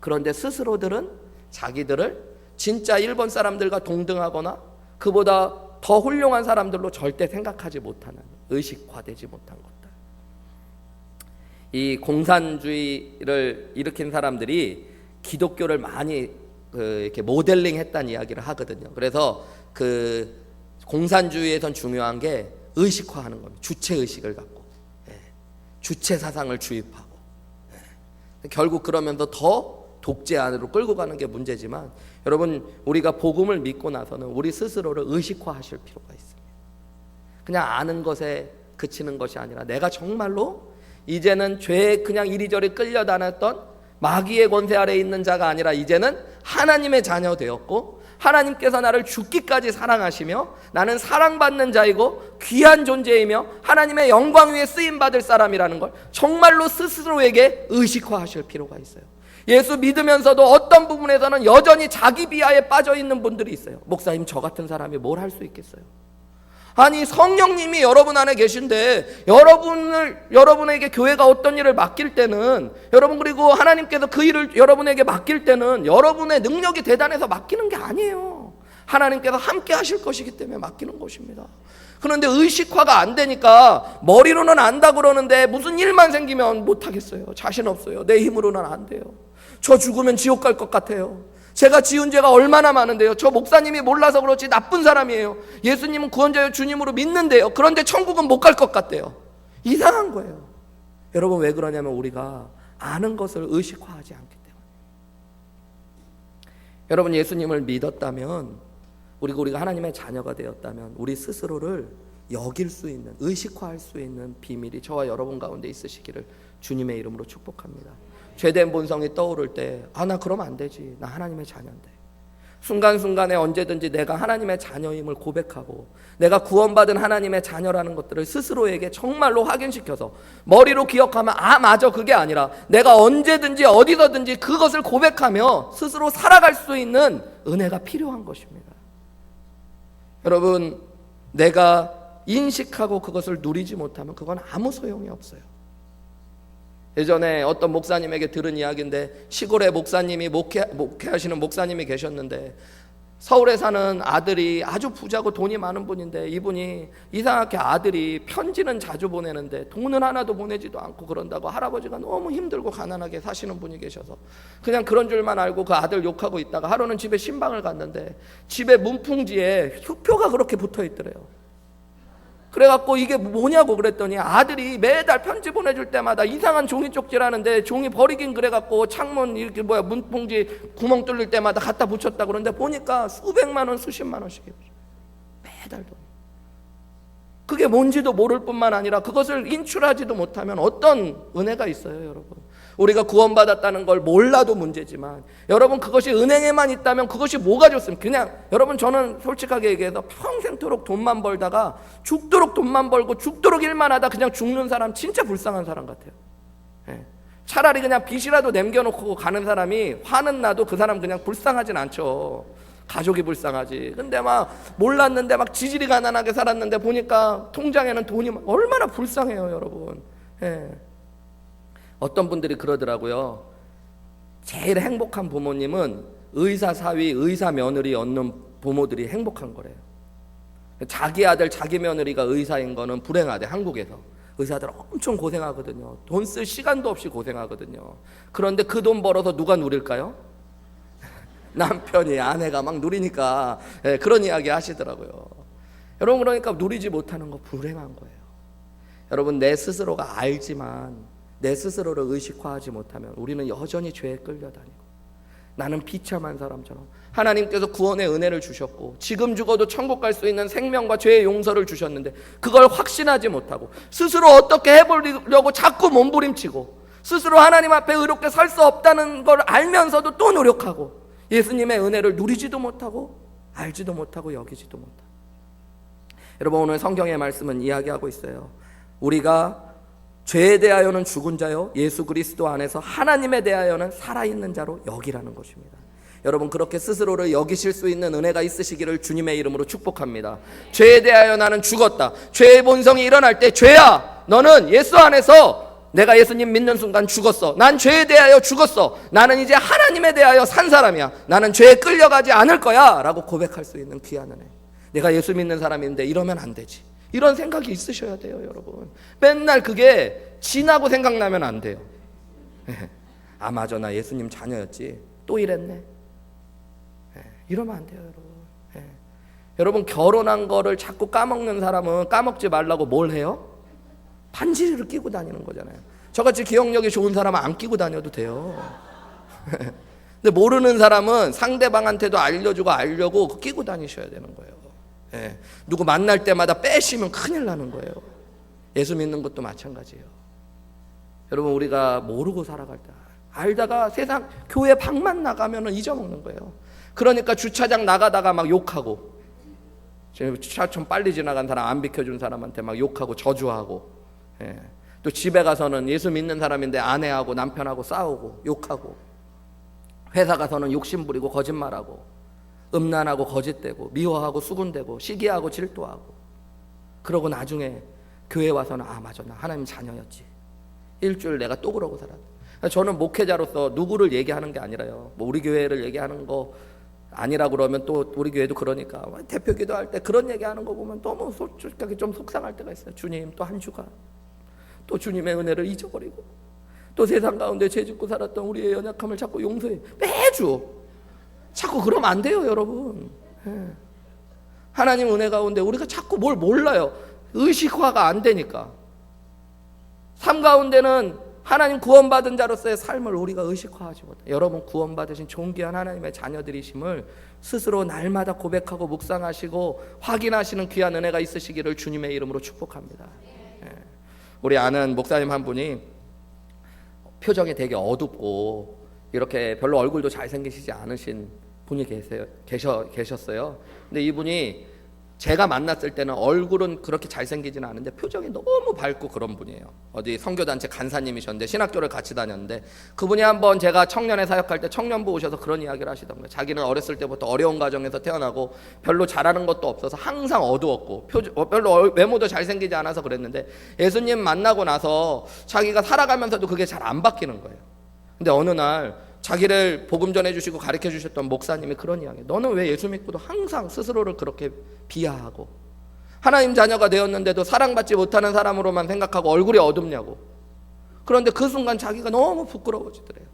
그런데 스스로들은 자기들을 진짜 일본 사람들과 동등하거나 그보다 더 훌륭한 사람들로 절대 생각하지 못하는 의식화되지 못한 것들. 이 공산주의를 일으킨 사람들이 기독교를 많이 이렇게 모델링 했다는 이야기를 하거든요. 그래서 그 공산주의에선 중요한 게 의식화하는 겁니다. 주체의식을 갖고 주체 사상을 주입하고 결국 그러면서 더 독재 안으로 끌고 가는 게 문제지만 여러분 우리가 복음을 믿고 나서는 우리 스스로를 의식화하실 필요가 있습니다. 그냥 아는 것에 그치는 것이 아니라 내가 정말로 이제는 죄에 그냥 이리저리 끌려다녔던 마귀의 권세 아래에 있는 자가 아니라 이제는 하나님의 자녀 되었고 하나님께서 나를 죽기까지 사랑하시며 나는 사랑받는 자이고 귀한 존재이며 하나님의 영광 위에 쓰임받을 사람이라는 걸 정말로 스스로에게 의식화하실 필요가 있어요. 예수 믿으면서도 어떤 부분에서는 여전히 자기 비하에 빠져있는 분들이 있어요. 목사님 저 같은 사람이 뭘 할 수 있겠어요? 아니 성령님이 여러분 안에 계신데 여러분에게 교회가 어떤 일을 맡길 때는 여러분 그리고 하나님께서 그 일을 여러분에게 맡길 때는 여러분의 능력이 대단해서 맡기는 게 아니에요. 하나님께서 함께 하실 것이기 때문에 맡기는 것입니다. 그런데 의식화가 안 되니까 머리로는 안다 그러는데 무슨 일만 생기면 못하겠어요. 자신 없어요. 내 힘으로는 안 돼요. 저 죽으면 지옥 갈 것 같아요. 제가 지은 죄가 얼마나 많은데요. 저 목사님이 몰라서 그렇지 나쁜 사람이에요. 예수님은 구원자여 주님으로 믿는데요. 그런데 천국은 못 갈 것 같대요. 이상한 거예요. 여러분 왜 그러냐면 우리가 아는 것을 의식화하지 않기 때문에. 여러분 예수님을 믿었다면 우리가 하나님의 자녀가 되었다면 우리 스스로를 여길 수 있는 의식화할 수 있는 비밀이 저와 여러분 가운데 있으시기를 주님의 이름으로 축복합니다. 죄된 본성이 떠오를 때 나 그러면 안 되지. 나 하나님의 자녀인데. 순간순간에 언제든지 내가 하나님의 자녀임을 고백하고 내가 구원받은 하나님의 자녀라는 것들을 스스로에게 정말로 확인시켜서 머리로 기억하면 맞아 그게 아니라 내가 언제든지 어디서든지 그것을 고백하며 스스로 살아갈 수 있는 은혜가 필요한 것입니다. 여러분 내가 인식하고 그것을 누리지 못하면 그건 아무 소용이 없어요. 예전에 어떤 목사님에게 들은 이야기인데 시골에 목사님이 목회하시는 목사님이 계셨는데 서울에 사는 아들이 아주 부자고 돈이 많은 분인데 이분이 이상하게 아들이 편지는 자주 보내는데 돈은 하나도 보내지도 않고 그런다고 할아버지가 너무 힘들고 가난하게 사시는 분이 계셔서 그냥 그런 줄만 알고 그 아들 욕하고 있다가 하루는 집에 신방을 갔는데 집에 문풍지에 수표가 그렇게 붙어 있더래요. 그래갖고 이게 뭐냐고 그랬더니 아들이 매달 편지 보내줄 때마다 이상한 종이 쪽지라는데 종이 버리긴 그래갖고 창문 이렇게 문봉지 구멍 뚫릴 때마다 갖다 붙였다 그러는데 보니까 수백만 원, 수십만 원씩 매달 돈. 그게 뭔지도 모를 뿐만 아니라 그것을 인출하지도 못하면 어떤 은혜가 있어요, 여러분? 우리가 구원받았다는 걸 몰라도 문제지만 여러분 그것이 은행에만 있다면 그것이 뭐가 좋습니까? 그냥 여러분 저는 솔직하게 얘기해서 평생토록 돈만 벌다가 죽도록 돈만 벌고 죽도록 일만 하다 그냥 죽는 사람 진짜 불쌍한 사람 같아요. 차라리 그냥 빚이라도 남겨놓고 가는 사람이 화는 나도 그 사람 그냥 불쌍하진 않죠. 가족이 불쌍하지. 근데 막 몰랐는데 막 지질이 가난하게 살았는데 보니까 통장에는 돈이 얼마나 불쌍해요, 여러분. 어떤 분들이 그러더라고요. 제일 행복한 부모님은 의사 사위, 의사 며느리 얻는 부모들이 행복한 거래요. 자기 아들, 자기 며느리가 의사인 거는 불행하대, 한국에서. 의사들 엄청 고생하거든요. 돈 쓸 시간도 없이 고생하거든요. 그런데 그 돈 벌어서 누가 누릴까요? 남편이, 아내가 막 누리니까 그런 이야기 하시더라고요. 여러분, 그러니까 누리지 못하는 거 불행한 거예요. 여러분, 내 스스로가 알지만 내 스스로를 의식화하지 못하면 우리는 여전히 죄에 끌려다니고 나는 비참한 사람처럼 하나님께서 구원의 은혜를 주셨고 지금 죽어도 천국 갈 수 있는 생명과 죄의 용서를 주셨는데 그걸 확신하지 못하고 스스로 어떻게 해보려고 자꾸 몸부림치고 스스로 하나님 앞에 의롭게 살 수 없다는 걸 알면서도 또 노력하고 예수님의 은혜를 누리지도 못하고 알지도 못하고 여기지도 못하고. 여러분, 오늘 성경의 말씀은 이야기하고 있어요. 우리가 죄에 대하여는 죽은 자요 예수 그리스도 안에서 하나님에 대하여는 살아있는 자로 여기라는 것입니다. 여러분, 그렇게 스스로를 여기실 수 있는 은혜가 있으시기를 주님의 이름으로 축복합니다. 죄에 대하여 나는 죽었다. 죄의 본성이 일어날 때 죄야, 너는 예수 안에서 내가 예수님 믿는 순간 죽었어. 난 죄에 대하여 죽었어. 나는 이제 하나님에 대하여 산 사람이야. 나는 죄에 끌려가지 않을 거야 라고 고백할 수 있는 귀한 은혜. 내가 예수 믿는 사람인데 이러면 안 되지, 이런 생각이 있으셔야 돼요, 여러분. 맨날 그게 지나고 생각나면 안 돼요. 아, 맞아, 나 예수님 자녀였지, 또 이랬네. 이러면 안 돼요, 여러분. 여러분, 결혼한 거를 자꾸 까먹는 사람은 까먹지 말라고 뭘 해요? 반지를 끼고 다니는 거잖아요. 저같이 기억력이 좋은 사람은 안 끼고 다녀도 돼요. 근데 모르는 사람은 상대방한테도 알려주고 알려고 끼고 다니셔야 되는 거예요. 누구 만날 때마다 빼시면 큰일 나는 거예요. 예수 믿는 것도 마찬가지예요. 여러분, 우리가 모르고 살아갈 때 알다가 세상 교회 방만 나가면 잊어먹는 거예요. 그러니까 주차장 나가다가 막 욕하고, 주차 좀 빨리 지나간 사람 안 비켜준 사람한테 막 욕하고 저주하고, 또 집에 가서는 예수 믿는 사람인데 아내하고 남편하고 싸우고 욕하고, 회사 가서는 욕심부리고 거짓말하고 음란하고 거짓되고 미워하고 수군대고 시기하고 질투하고, 그러고 나중에 교회 와서는 아, 맞아, 나 하나님 자녀였지, 일주일 내가 또 그러고 살았다. 저는 목회자로서 누구를 얘기하는 게 아니라요, 뭐 우리 교회를 얘기하는 거 아니라 그러면 또 우리 교회도 그러니까 대표 기도할 때 그런 얘기하는 거 보면 너무 솔직하게 좀 속상할 때가 있어요. 주님, 또 한 주가 또 주님의 은혜를 잊어버리고 또 세상 가운데 죄 짓고 살았던 우리의 연약함을 자꾸 용서해. 매주 자꾸 그러면 안 돼요, 여러분. 하나님 은혜 가운데 우리가 자꾸 뭘 몰라요. 의식화가 안 되니까. 삶 가운데는 하나님 구원받은 자로서의 삶을 우리가 의식화하지 못해요. 여러분, 구원받으신 존귀한 하나님의 자녀들이심을 스스로 날마다 고백하고 묵상하시고 확인하시는 귀한 은혜가 있으시기를 주님의 이름으로 축복합니다. 우리 아는 목사님 한 분이 표정이 되게 어둡고 이렇게 별로 얼굴도 잘생기시지 않으신 분이 계셨어요. 근데 이분이 제가 만났을 때는 얼굴은 그렇게 잘생기지는 않은데 표정이 너무 밝고 그런 분이에요. 어디 선교단체 간사님이셨는데 신학교를 같이 다녔는데 그분이 한번 제가 청년회 사역할 때 청년부 오셔서 그런 이야기를 하시던가요. 자기는 어렸을 때부터 어려운 가정에서 태어나고 별로 잘하는 것도 없어서 항상 어두웠고 별로 외모도 잘생기지 않아서 그랬는데 예수님 만나고 나서 자기가 살아가면서도 그게 잘 안 바뀌는 거예요. 근데 어느 날 자기를 복음 전해주시고 가르쳐 주셨던 목사님이 그런 이야기, 너는 왜 예수 믿고도 항상 스스로를 그렇게 비하하고 하나님 자녀가 되었는데도 사랑받지 못하는 사람으로만 생각하고 얼굴이 어둡냐고. 그런데 그 순간 자기가 너무 부끄러워지더래요.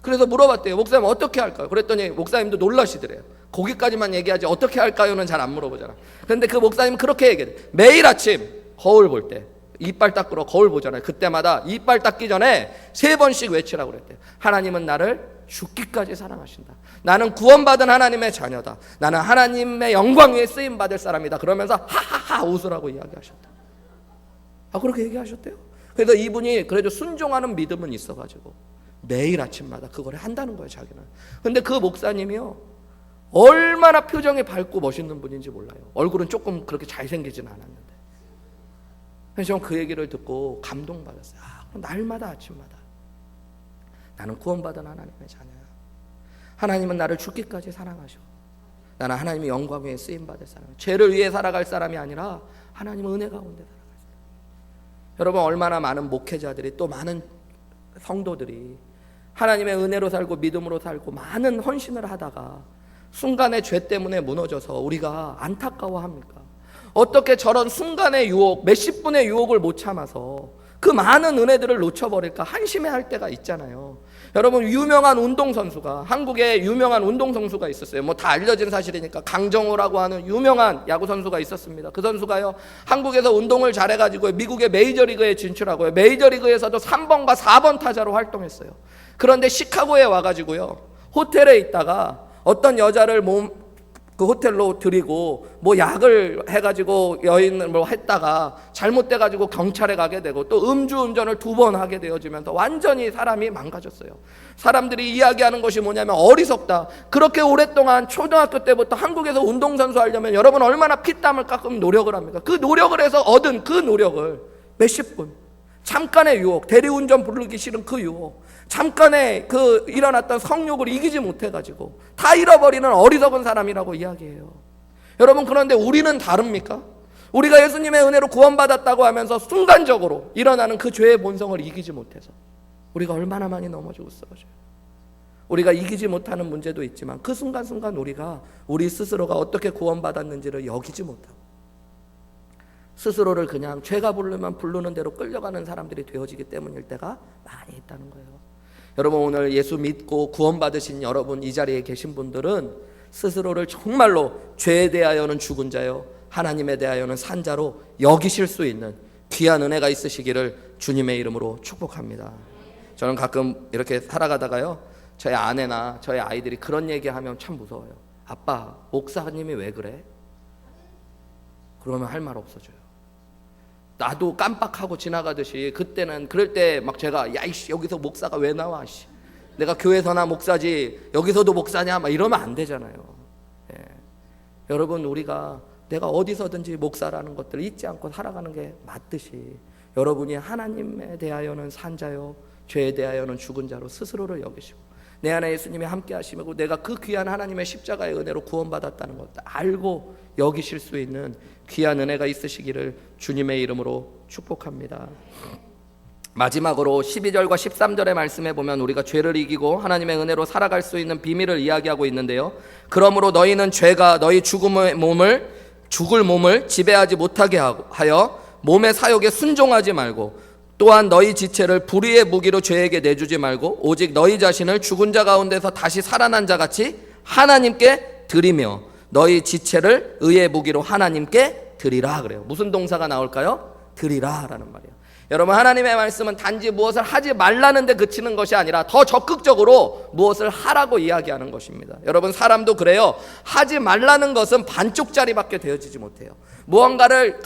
그래서 물어봤대요. 목사님 어떻게 할까요? 그랬더니 목사님도 놀라시더래요. 거기까지만 얘기하지 어떻게 할까요는 잘 안 물어보잖아. 그런데 그 목사님은 그렇게 얘기해요. 매일 아침 거울 볼 때 이빨 닦으러 거울 보잖아요. 그때마다 이빨 닦기 전에 3번씩 외치라고 그랬대요. 하나님은 나를 죽기까지 사랑하신다. 나는 구원받은 하나님의 자녀다. 나는 하나님의 영광 위에 쓰임받을 사람이다. 그러면서 하하하 웃으라고 이야기하셨다. 그렇게 얘기하셨대요. 그래서 이분이 그래도 순종하는 믿음은 있어가지고 매일 아침마다 그걸 한다는 거예요, 자기는. 근데 그 목사님이요, 얼마나 표정이 밝고 멋있는 분인지 몰라요. 얼굴은 조금 그렇게 잘생기진 않았는데. 그래서 저는 그 얘기를 듣고 감동받았어요. 날마다 아침마다 나는 구원받은 하나님의 자녀야. 하나님은 나를 죽기까지 사랑하셔. 나는 하나님의 영광 위에 쓰임받을 사람, 죄를 위해 살아갈 사람이 아니라 하나님의 은혜 가운데 살아갈 사람. 여러분, 얼마나 많은 목회자들이, 또 많은 성도들이 하나님의 은혜로 살고 믿음으로 살고 많은 헌신을 하다가 순간의 죄 때문에 무너져서 우리가 안타까워합니까? 어떻게 저런 순간의 유혹, 몇십 분의 유혹을 못 참아서 그 많은 은혜들을 놓쳐버릴까 한심해할 때가 있잖아요. 여러분, 유명한 운동선수가, 한국에 유명한 운동선수가 있었어요. 뭐 다 알려진 사실이니까. 강정호라고 하는 유명한 야구선수가 있었습니다. 그 선수가요, 한국에서 운동을 잘해가지고 미국의 메이저리그에 진출하고요, 메이저리그에서도 3번과 4번 타자로 활동했어요. 그런데 시카고에 와가지고요, 호텔에 있다가 어떤 여자를 그 호텔로 들이고 뭐 약을 해가지고 여인을 뭐 했다가 잘못돼가지고 경찰에 가게 되고, 또 음주운전을 2번 하게 되어지면서 완전히 사람이 망가졌어요. 사람들이 이야기하는 것이 뭐냐면 어리석다. 그렇게 오랫동안 초등학교 때부터 한국에서 운동선수 하려면 여러분 얼마나 피땀을 깎으면 노력을 합니까? 그 노력을 해서 얻은 그 노력을 몇십 분, 잠깐의 유혹, 대리운전 부르기 싫은 그 유혹, 잠깐의 그 일어났던 성욕을 이기지 못해가지고 다 잃어버리는 어리석은 사람이라고 이야기해요. 여러분, 그런데 우리는 다릅니까? 우리가 예수님의 은혜로 구원받았다고 하면서 순간적으로 일어나는 그 죄의 본성을 이기지 못해서 우리가 얼마나 많이 넘어지고 쓰러져요. 우리가 이기지 못하는 문제도 있지만 그 순간순간 우리가 우리 스스로가 어떻게 구원받았는지를 여기지 못하고 스스로를 그냥 죄가 부르면 부르는 대로 끌려가는 사람들이 되어지기 때문일 때가 많이 있다는 거예요. 여러분, 오늘 예수 믿고 구원받으신 여러분, 이 자리에 계신 분들은 스스로를 정말로 죄에 대하여는 죽은 자요, 하나님에 대하여는 산 자로 여기실 수 있는 귀한 은혜가 있으시기를 주님의 이름으로 축복합니다. 저는 가끔 이렇게 살아가다가요, 저희 아내나 저희 아이들이 그런 얘기하면 참 무서워요. 아빠, 목사님이 왜 그래? 그러면 할 말 없어져요. 나도 깜빡하고 지나가듯이 그때는 그럴 때 막 제가 야 이씨 여기서 목사가 왜 나와, 씨. 내가 교회에서나 목사지 여기서도 목사냐 막 이러면 안 되잖아요. 예. 여러분, 우리가 내가 어디서든지 목사라는 것들을 잊지 않고 살아가는 게 맞듯이 여러분이 하나님에 대하여는 산 자요, 죄에 대하여는 죽은 자로 스스로를 여기시고 내 안에 예수님이 함께 하시고 내가 그 귀한 하나님의 십자가의 은혜로 구원받았다는 것을 알고 여기실 수 있는 귀한 은혜가 있으시기를 주님의 이름으로 축복합니다. 마지막으로 12절과 13절의 말씀에 보면 우리가 죄를 이기고 하나님의 은혜로 살아갈 수 있는 비밀을 이야기하고 있는데요. 그러므로 너희는 죄가 너희 죽을 몸을 지배하지 못하게 하여 몸의 사욕에 순종하지 말고, 또한 너희 지체를 불의의 무기로 죄에게 내주지 말고 오직 너희 자신을 죽은 자 가운데서 다시 살아난 자 같이 하나님께 드리며 너희 지체를 의의 무기로 하나님께 드리라 그래요. 무슨 동사가 나올까요? 드리라 라는 말이에요. 여러분, 하나님의 말씀은 단지 무엇을 하지 말라는 데 그치는 것이 아니라 더 적극적으로 무엇을 하라고 이야기하는 것입니다. 여러분, 사람도 그래요. 하지 말라는 것은 반쪽짜리밖에 되어지지 못해요. 무언가를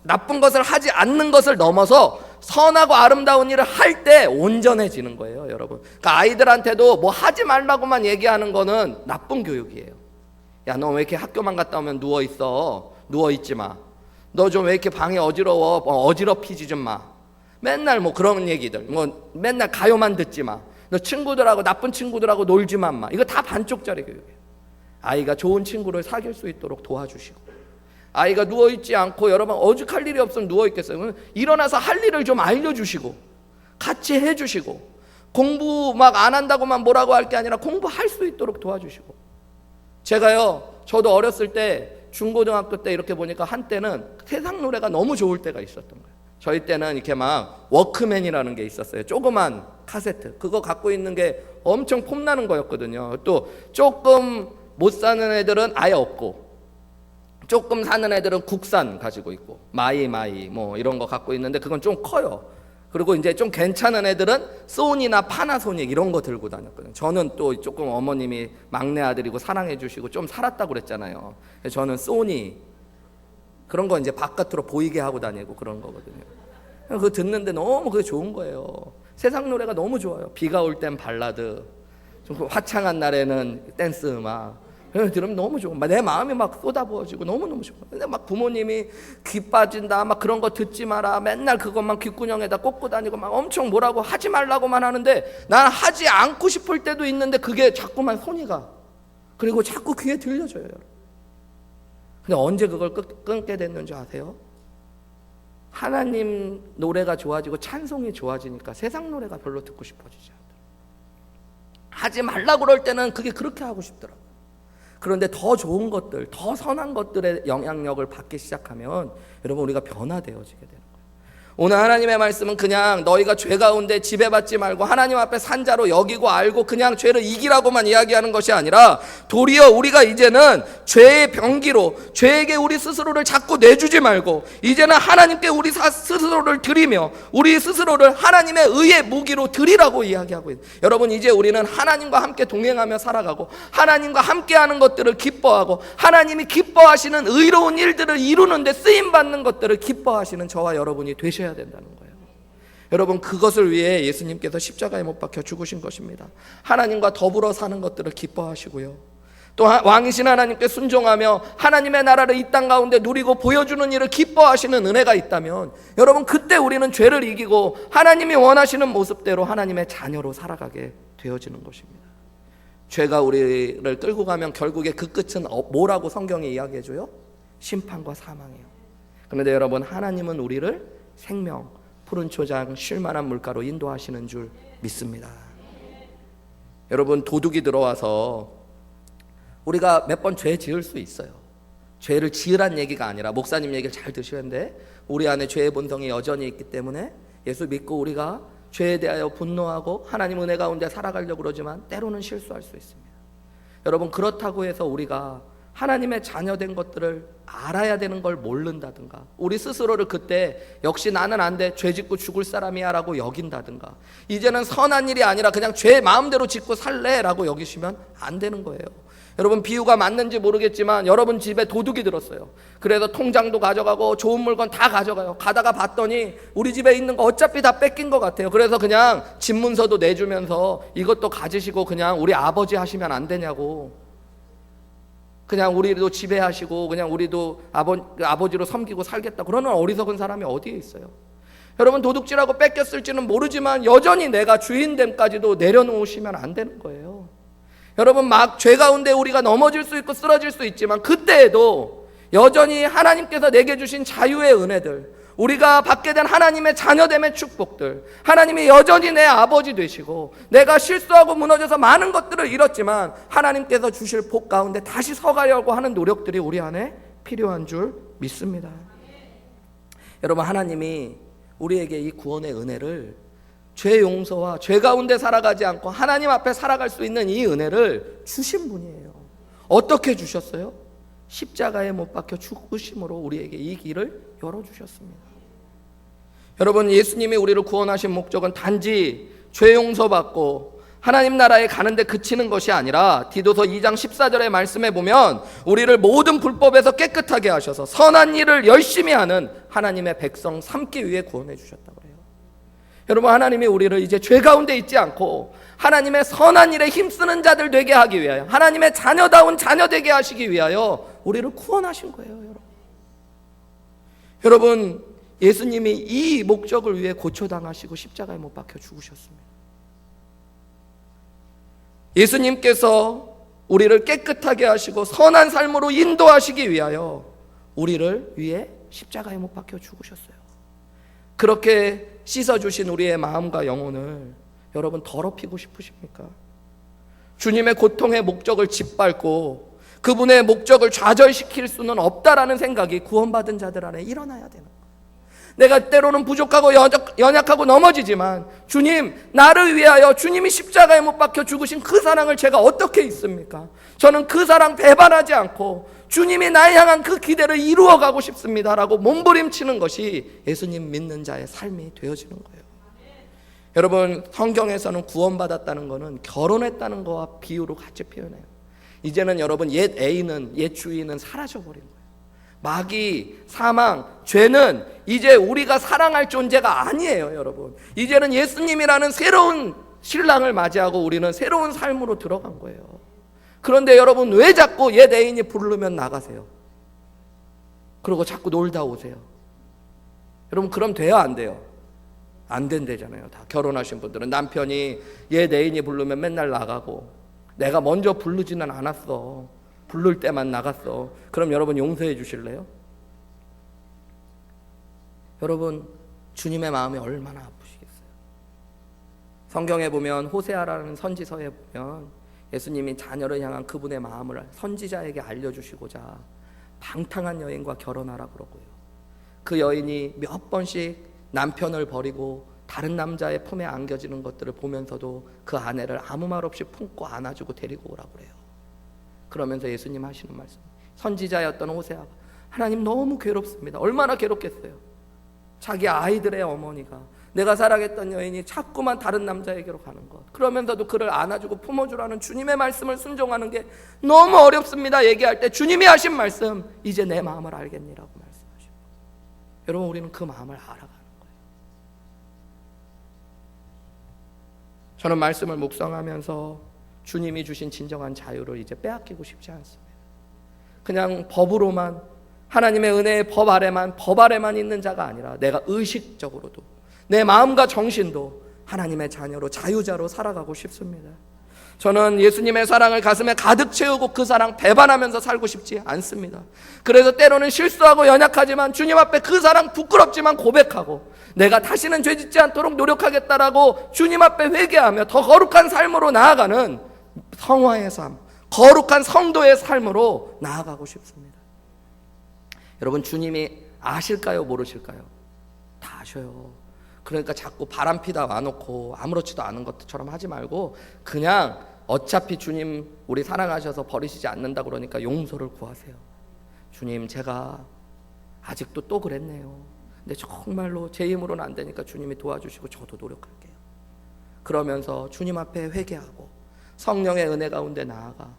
나쁜 것을 하지 않는 것을 넘어서 선하고 아름다운 일을 할 때 온전해지는 거예요, 여러분. 그러니까 아이들한테도 뭐 하지 말라고만 얘기하는 거는 나쁜 교육이에요. 야, 너 왜 이렇게 학교만 갔다 오면 누워있어? 누워있지 마. 너 좀 왜 이렇게 방이 어지러워? 어지럽히지 좀 마. 맨날 뭐 그런 얘기들, 뭐 맨날 가요만 듣지 마. 너 친구들하고, 나쁜 친구들하고 놀지만 마. 이거 다 반쪽짜리 교육이에요. 아이가 좋은 친구를 사귈 수 있도록 도와주시고, 아이가 누워있지 않고 여러분 오죽할 일이 없으면 누워있겠어요. 일어나서 할 일을 좀 알려주시고 같이 해주시고, 공부 막 안 한다고만 뭐라고 할 게 아니라 공부할 수 있도록 도와주시고. 저도 어렸을 때 중고등학교 때 이렇게 보니까 한때는 세상 노래가 너무 좋을 때가 있었던 거예요. 저희 때는 이렇게 막 워크맨이라는 게 있었어요. 조그만 카세트, 그거 갖고 있는 게 엄청 폼나는 거였거든요. 또 조금 못 사는 애들은 아예 없고, 조금 사는 애들은 국산 가지고 있고 마이 뭐 이런 거 갖고 있는데 그건 좀 커요. 그리고 이제 좀 괜찮은 애들은 소니나 파나소닉 이런 거 들고 다녔거든요. 저는 또 조금 어머님이 막내 아들이고 사랑해 주시고 좀 살았다고 그랬잖아요. 저는 소니 그런 거 이제 바깥으로 보이게 하고 다니고 그런 거거든요. 그거 듣는데 너무 그게 좋은 거예요. 세상 노래가 너무 좋아요. 비가 올 땐 발라드, 좀 화창한 날에는 댄스 음악. 들으면 너무 좋아. 내 마음이 막 쏟아부어지고 너무너무 좋아. 근데 막 부모님이 귀 빠진다, 막 그런 거 듣지 마라. 맨날 그것만 귓구녕에다 꽂고 다니고 막 엄청 뭐라고 하지 말라고만 하는데 난 하지 않고 싶을 때도 있는데 그게 자꾸만 손이 가. 그리고 자꾸 귀에 들려져요. 근데 언제 그걸 끊게 됐는지 아세요? 하나님 노래가 좋아지고 찬송이 좋아지니까 세상 노래가 별로 듣고 싶어지지 않더라고요. 하지 말라고 그럴 때는 그게 그렇게 하고 싶더라고요. 그런데 더 좋은 것들, 더 선한 것들의 영향력을 받기 시작하면 여러분 우리가 변화되어지게 되는 거예요. 오늘 하나님의 말씀은 그냥 너희가 죄 가운데 지배받지 말고 하나님 앞에 산자로 여기고 알고 그냥 죄를 이기라고만 이야기하는 것이 아니라 도리어 우리가 이제는 죄의 병기로 죄에게 우리 스스로를 자꾸 내주지 말고 이제는 하나님께 우리 스스로를 드리며 우리 스스로를 하나님의 의의 무기로 드리라고 이야기하고 있어요. 여러분 이제 우리는 하나님과 함께 동행하며 살아가고 하나님과 함께하는 것들을 기뻐하고 하나님이 기뻐하시는 의로운 일들을 이루는 데 쓰임받는 것들을 기뻐하시는 저와 여러분이 되셔야 된다는 거예요. 여러분 그것을 위해 예수님께서 십자가에 못 박혀 죽으신 것입니다. 하나님과 더불어 사는 것들을 기뻐하시고요. 또 왕이신 하나님께 순종하며 하나님의 나라를 이 땅 가운데 누리고 보여주는 일을 기뻐하시는 은혜가 있다면 여러분 그때 우리는 죄를 이기고 하나님이 원하시는 모습대로 하나님의 자녀로 살아가게 되어지는 것입니다. 죄가 우리를 끌고 가면 결국에 그 끝은 뭐라고 성경이 이야기해줘요? 심판과 사망이에요. 그런데 여러분 하나님은 우리를 생명, 푸른 초장, 쉴만한 물가로 인도하시는 줄 믿습니다. 여러분 도둑이 들어와서 우리가 몇 번 죄 지을 수 있어요. 죄를 지으란 얘기가 아니라 목사님 얘기를 잘 드시는데 우리 안에 죄의 본성이 여전히 있기 때문에 예수 믿고 우리가 죄에 대하여 분노하고 하나님 은혜 가운데 살아가려고 그러지만 때로는 실수할 수 있습니다. 여러분 그렇다고 해서 우리가 하나님의 자녀된 것들을 알아야 되는 걸 모른다든가 우리 스스로를 그때 역시 나는 안 돼, 죄 짓고 죽을 사람이야 라고 여긴다든가 이제는 선한 일이 아니라 그냥 죄 마음대로 짓고 살래 라고 여기시면 안 되는 거예요. 여러분 비유가 맞는지 모르겠지만 여러분 집에 도둑이 들었어요. 그래서 통장도 가져가고 좋은 물건 다 가져가요. 가다가 봤더니 우리 집에 있는 거 어차피 다 뺏긴 것 같아요. 그래서 그냥 집 문서도 내주면서 이것도 가지시고 그냥 우리 아버지 하시면 안 되냐고, 그냥 우리도 지배하시고 그냥 우리도 아버지로 섬기고 살겠다 그러는 어리석은 사람이 어디에 있어요? 여러분 도둑질하고 뺏겼을지는 모르지만 여전히 내가 주인됨까지도 내려놓으시면 안 되는 거예요. 여러분 막 죄 가운데 우리가 넘어질 수 있고 쓰러질 수 있지만 그때에도 여전히 하나님께서 내게 주신 자유의 은혜들, 우리가 받게 된 하나님의 자녀됨의 축복들, 하나님이 여전히 내 아버지 되시고 내가 실수하고 무너져서 많은 것들을 잃었지만 하나님께서 주실 복 가운데 다시 서가려고 하는 노력들이 우리 안에 필요한 줄 믿습니다. 여러분 하나님이 우리에게 이 구원의 은혜를, 죄 용서와 죄 가운데 살아가지 않고 하나님 앞에 살아갈 수 있는 이 은혜를 주신 분이에요. 어떻게 주셨어요? 십자가에 못 박혀 죽으심으로 우리에게 이 길을 열어주셨습니다. 여러분 예수님이 우리를 구원하신 목적은 단지 죄 용서받고 하나님 나라에 가는데 그치는 것이 아니라 디도서 2장 14절의 말씀에 보면 우리를 모든 불법에서 깨끗하게 하셔서 선한 일을 열심히 하는 하나님의 백성 삼기 위해 구원해 주셨다고 해요. 여러분 하나님이 우리를 이제 죄 가운데 있지 않고 하나님의 선한 일에 힘쓰는 자들 되게 하기 위하여, 하나님의 자녀다운 자녀 되게 하시기 위하여 우리를 구원하신 거예요. 여러분 예수님이 이 목적을 위해 고초당하시고 십자가에 못 박혀 죽으셨습니다. 예수님께서 우리를 깨끗하게 하시고 선한 삶으로 인도하시기 위하여 우리를 위해 십자가에 못 박혀 죽으셨어요. 그렇게 씻어주신 우리의 마음과 영혼을 여러분 더럽히고 싶으십니까? 주님의 고통의 목적을 짓밟고 그분의 목적을 좌절시킬 수는 없다라는 생각이 구원받은 자들 안에 일어나야 되는 거예요. 내가 때로는 부족하고 연약하고 넘어지지만 주님, 나를 위하여 주님이 십자가에 못 박혀 죽으신 그 사랑을 제가 어떻게 잊습니까? 저는 그 사랑 배반하지 않고 주님이 나에 향한 그 기대를 이루어가고 싶습니다라고 몸부림치는 것이 예수님 믿는 자의 삶이 되어지는 거예요. 여러분, 성경에서는 구원받았다는 것은 결혼했다는 것과 비유로 같이 표현해요. 이제는 여러분, 옛 애인은, 옛 주인은 사라져버린 거예요. 마귀, 사망, 죄는 이제 우리가 사랑할 존재가 아니에요. 여러분, 이제는 예수님이라는 새로운 신랑을 맞이하고 우리는 새로운 삶으로 들어간 거예요. 그런데 여러분, 왜 자꾸 옛 애인이 부르면 나가세요? 그리고 자꾸 놀다 오세요? 여러분, 그럼 돼요, 안 돼요? 안 된대잖아요. 다 결혼하신 분들은 남편이 옛 애인이 부르면 맨날 나가고, 내가 먼저 부르지는 않았어, 부를 때만 나갔어. 그럼 여러분 용서해 주실래요? 여러분, 주님의 마음이 얼마나 아프시겠어요? 성경에 보면 호세아라는 선지서에 보면 예수님이 자녀를 향한 그분의 마음을 선지자에게 알려주시고자 방탕한 여인과 결혼하라 그러고요. 그 여인이 몇 번씩 남편을 버리고 다른 남자의 품에 안겨지는 것들을 보면서도 그 아내를 아무 말 없이 품고 안아주고 데리고 오라고 그래요. 그러면서 예수님 하시는 말씀, 선지자였던 호세아가 하나님 너무 괴롭습니다. 얼마나 괴롭겠어요. 자기 아이들의 어머니가, 내가 사랑했던 여인이 자꾸만 다른 남자에게로 가는 것, 그러면서도 그를 안아주고 품어주라는 주님의 말씀을 순종하는 게 너무 어렵습니다. 얘기할 때 주님이 하신 말씀, 이제 내 마음을 알겠니라고 말씀하시고, 여러분, 우리는 그 마음을 알아가는 거예요. 저는 말씀을 묵상하면서 주님이 주신 진정한 자유를 이제 빼앗기고 싶지 않습니다. 그냥 법으로만, 하나님의 은혜의 법 아래만 있는 자가 아니라 내가 의식적으로도 내 마음과 정신도 하나님의 자녀로, 자유자로 살아가고 싶습니다. 저는 예수님의 사랑을 가슴에 가득 채우고 그 사랑 배반하면서 살고 싶지 않습니다. 그래서 때로는 실수하고 연약하지만 주님 앞에 그 사랑 부끄럽지만 고백하고, 내가 다시는 죄짓지 않도록 노력하겠다라고 주님 앞에 회개하며 더 거룩한 삶으로 나아가는 성화의 삶, 거룩한 성도의 삶으로 나아가고 싶습니다. 여러분, 주님이 아실까요, 모르실까요? 다 아셔요. 그러니까 자꾸 바람피다 와놓고 아무렇지도 않은 것처럼 하지 말고, 그냥 어차피 주님 우리 사랑하셔서 버리시지 않는다 그러니까 용서를 구하세요. 주님, 제가 아직도 또 그랬네요. 근데 정말로 제 힘으로는 안 되니까 주님이 도와주시고 저도 노력할게요. 그러면서 주님 앞에 회개하고 성령의 은혜 가운데 나아가,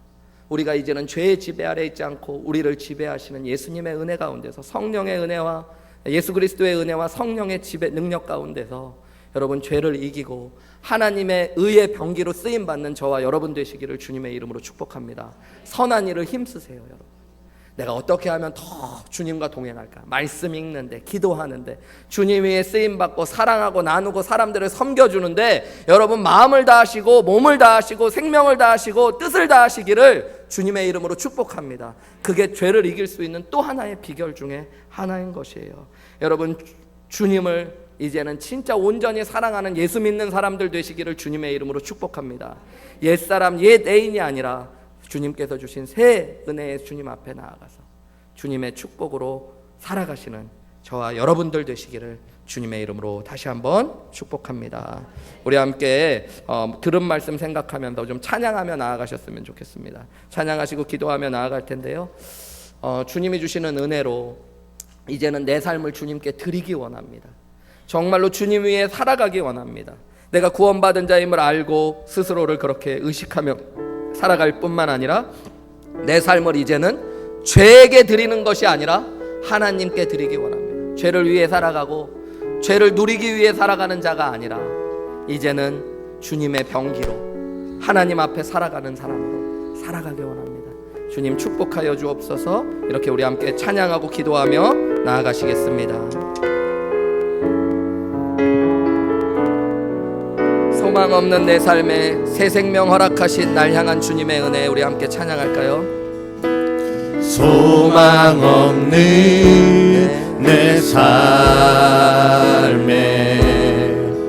우리가 이제는 죄의 지배 아래 있지 않고 우리를 지배하시는 예수님의 은혜 가운데서, 성령의 은혜와 예수 그리스도의 은혜와 성령의 지배 능력 가운데서 여러분 죄를 이기고 하나님의 의의 병기로 쓰임받는 저와 여러분 되시기를 주님의 이름으로 축복합니다. 선한 일을 힘쓰세요. 여러분, 내가 어떻게 하면 더 주님과 동행할까? 말씀 읽는데, 기도하는데, 주님 위에 쓰임받고 사랑하고 나누고 사람들을 섬겨주는데 여러분 마음을 다하시고 몸을 다하시고 생명을 다하시고 뜻을 다하시기를 주님의 이름으로 축복합니다. 그게 죄를 이길 수 있는 또 하나의 비결 중에 하나인 것이에요. 여러분, 주님을 이제는 진짜 온전히 사랑하는 예수 믿는 사람들 되시기를 주님의 이름으로 축복합니다. 옛사람, 옛 애인이 아니라 주님께서 주신 새 은혜의 주님 앞에 나아가서 주님의 축복으로 살아가시는 저와 여러분들 되시기를 주님의 이름으로 다시 한번 축복합니다. 우리 함께 들은 말씀 생각하면서 좀 찬양하며 나아가셨으면 좋겠습니다. 찬양하시고 기도하며 나아갈 텐데요, 주님이 주시는 은혜로 이제는 내 삶을 주님께 드리기 원합니다. 정말로 주님 위에 살아가기 원합니다. 내가 구원받은 자임을 알고 스스로를 그렇게 의식하며 살아갈 뿐만 아니라 내 삶을 이제는 죄에게 드리는 것이 아니라 하나님께 드리기 원합니다. 죄를 위해 살아가고 죄를 누리기 위해 살아가는 자가 아니라 이제는 주님의 병기로 하나님 앞에 살아가는 사람으로 살아가기 원합니다. 주님 축복하여 주옵소서. 이렇게 우리 함께 찬양하고 기도하며 나아가시겠습니다. 소망 없는 내 삶에 새 생명 허락하신 날 향한 주님의 은혜, 우리 함께 찬양할까요? 소망 없는 내 삶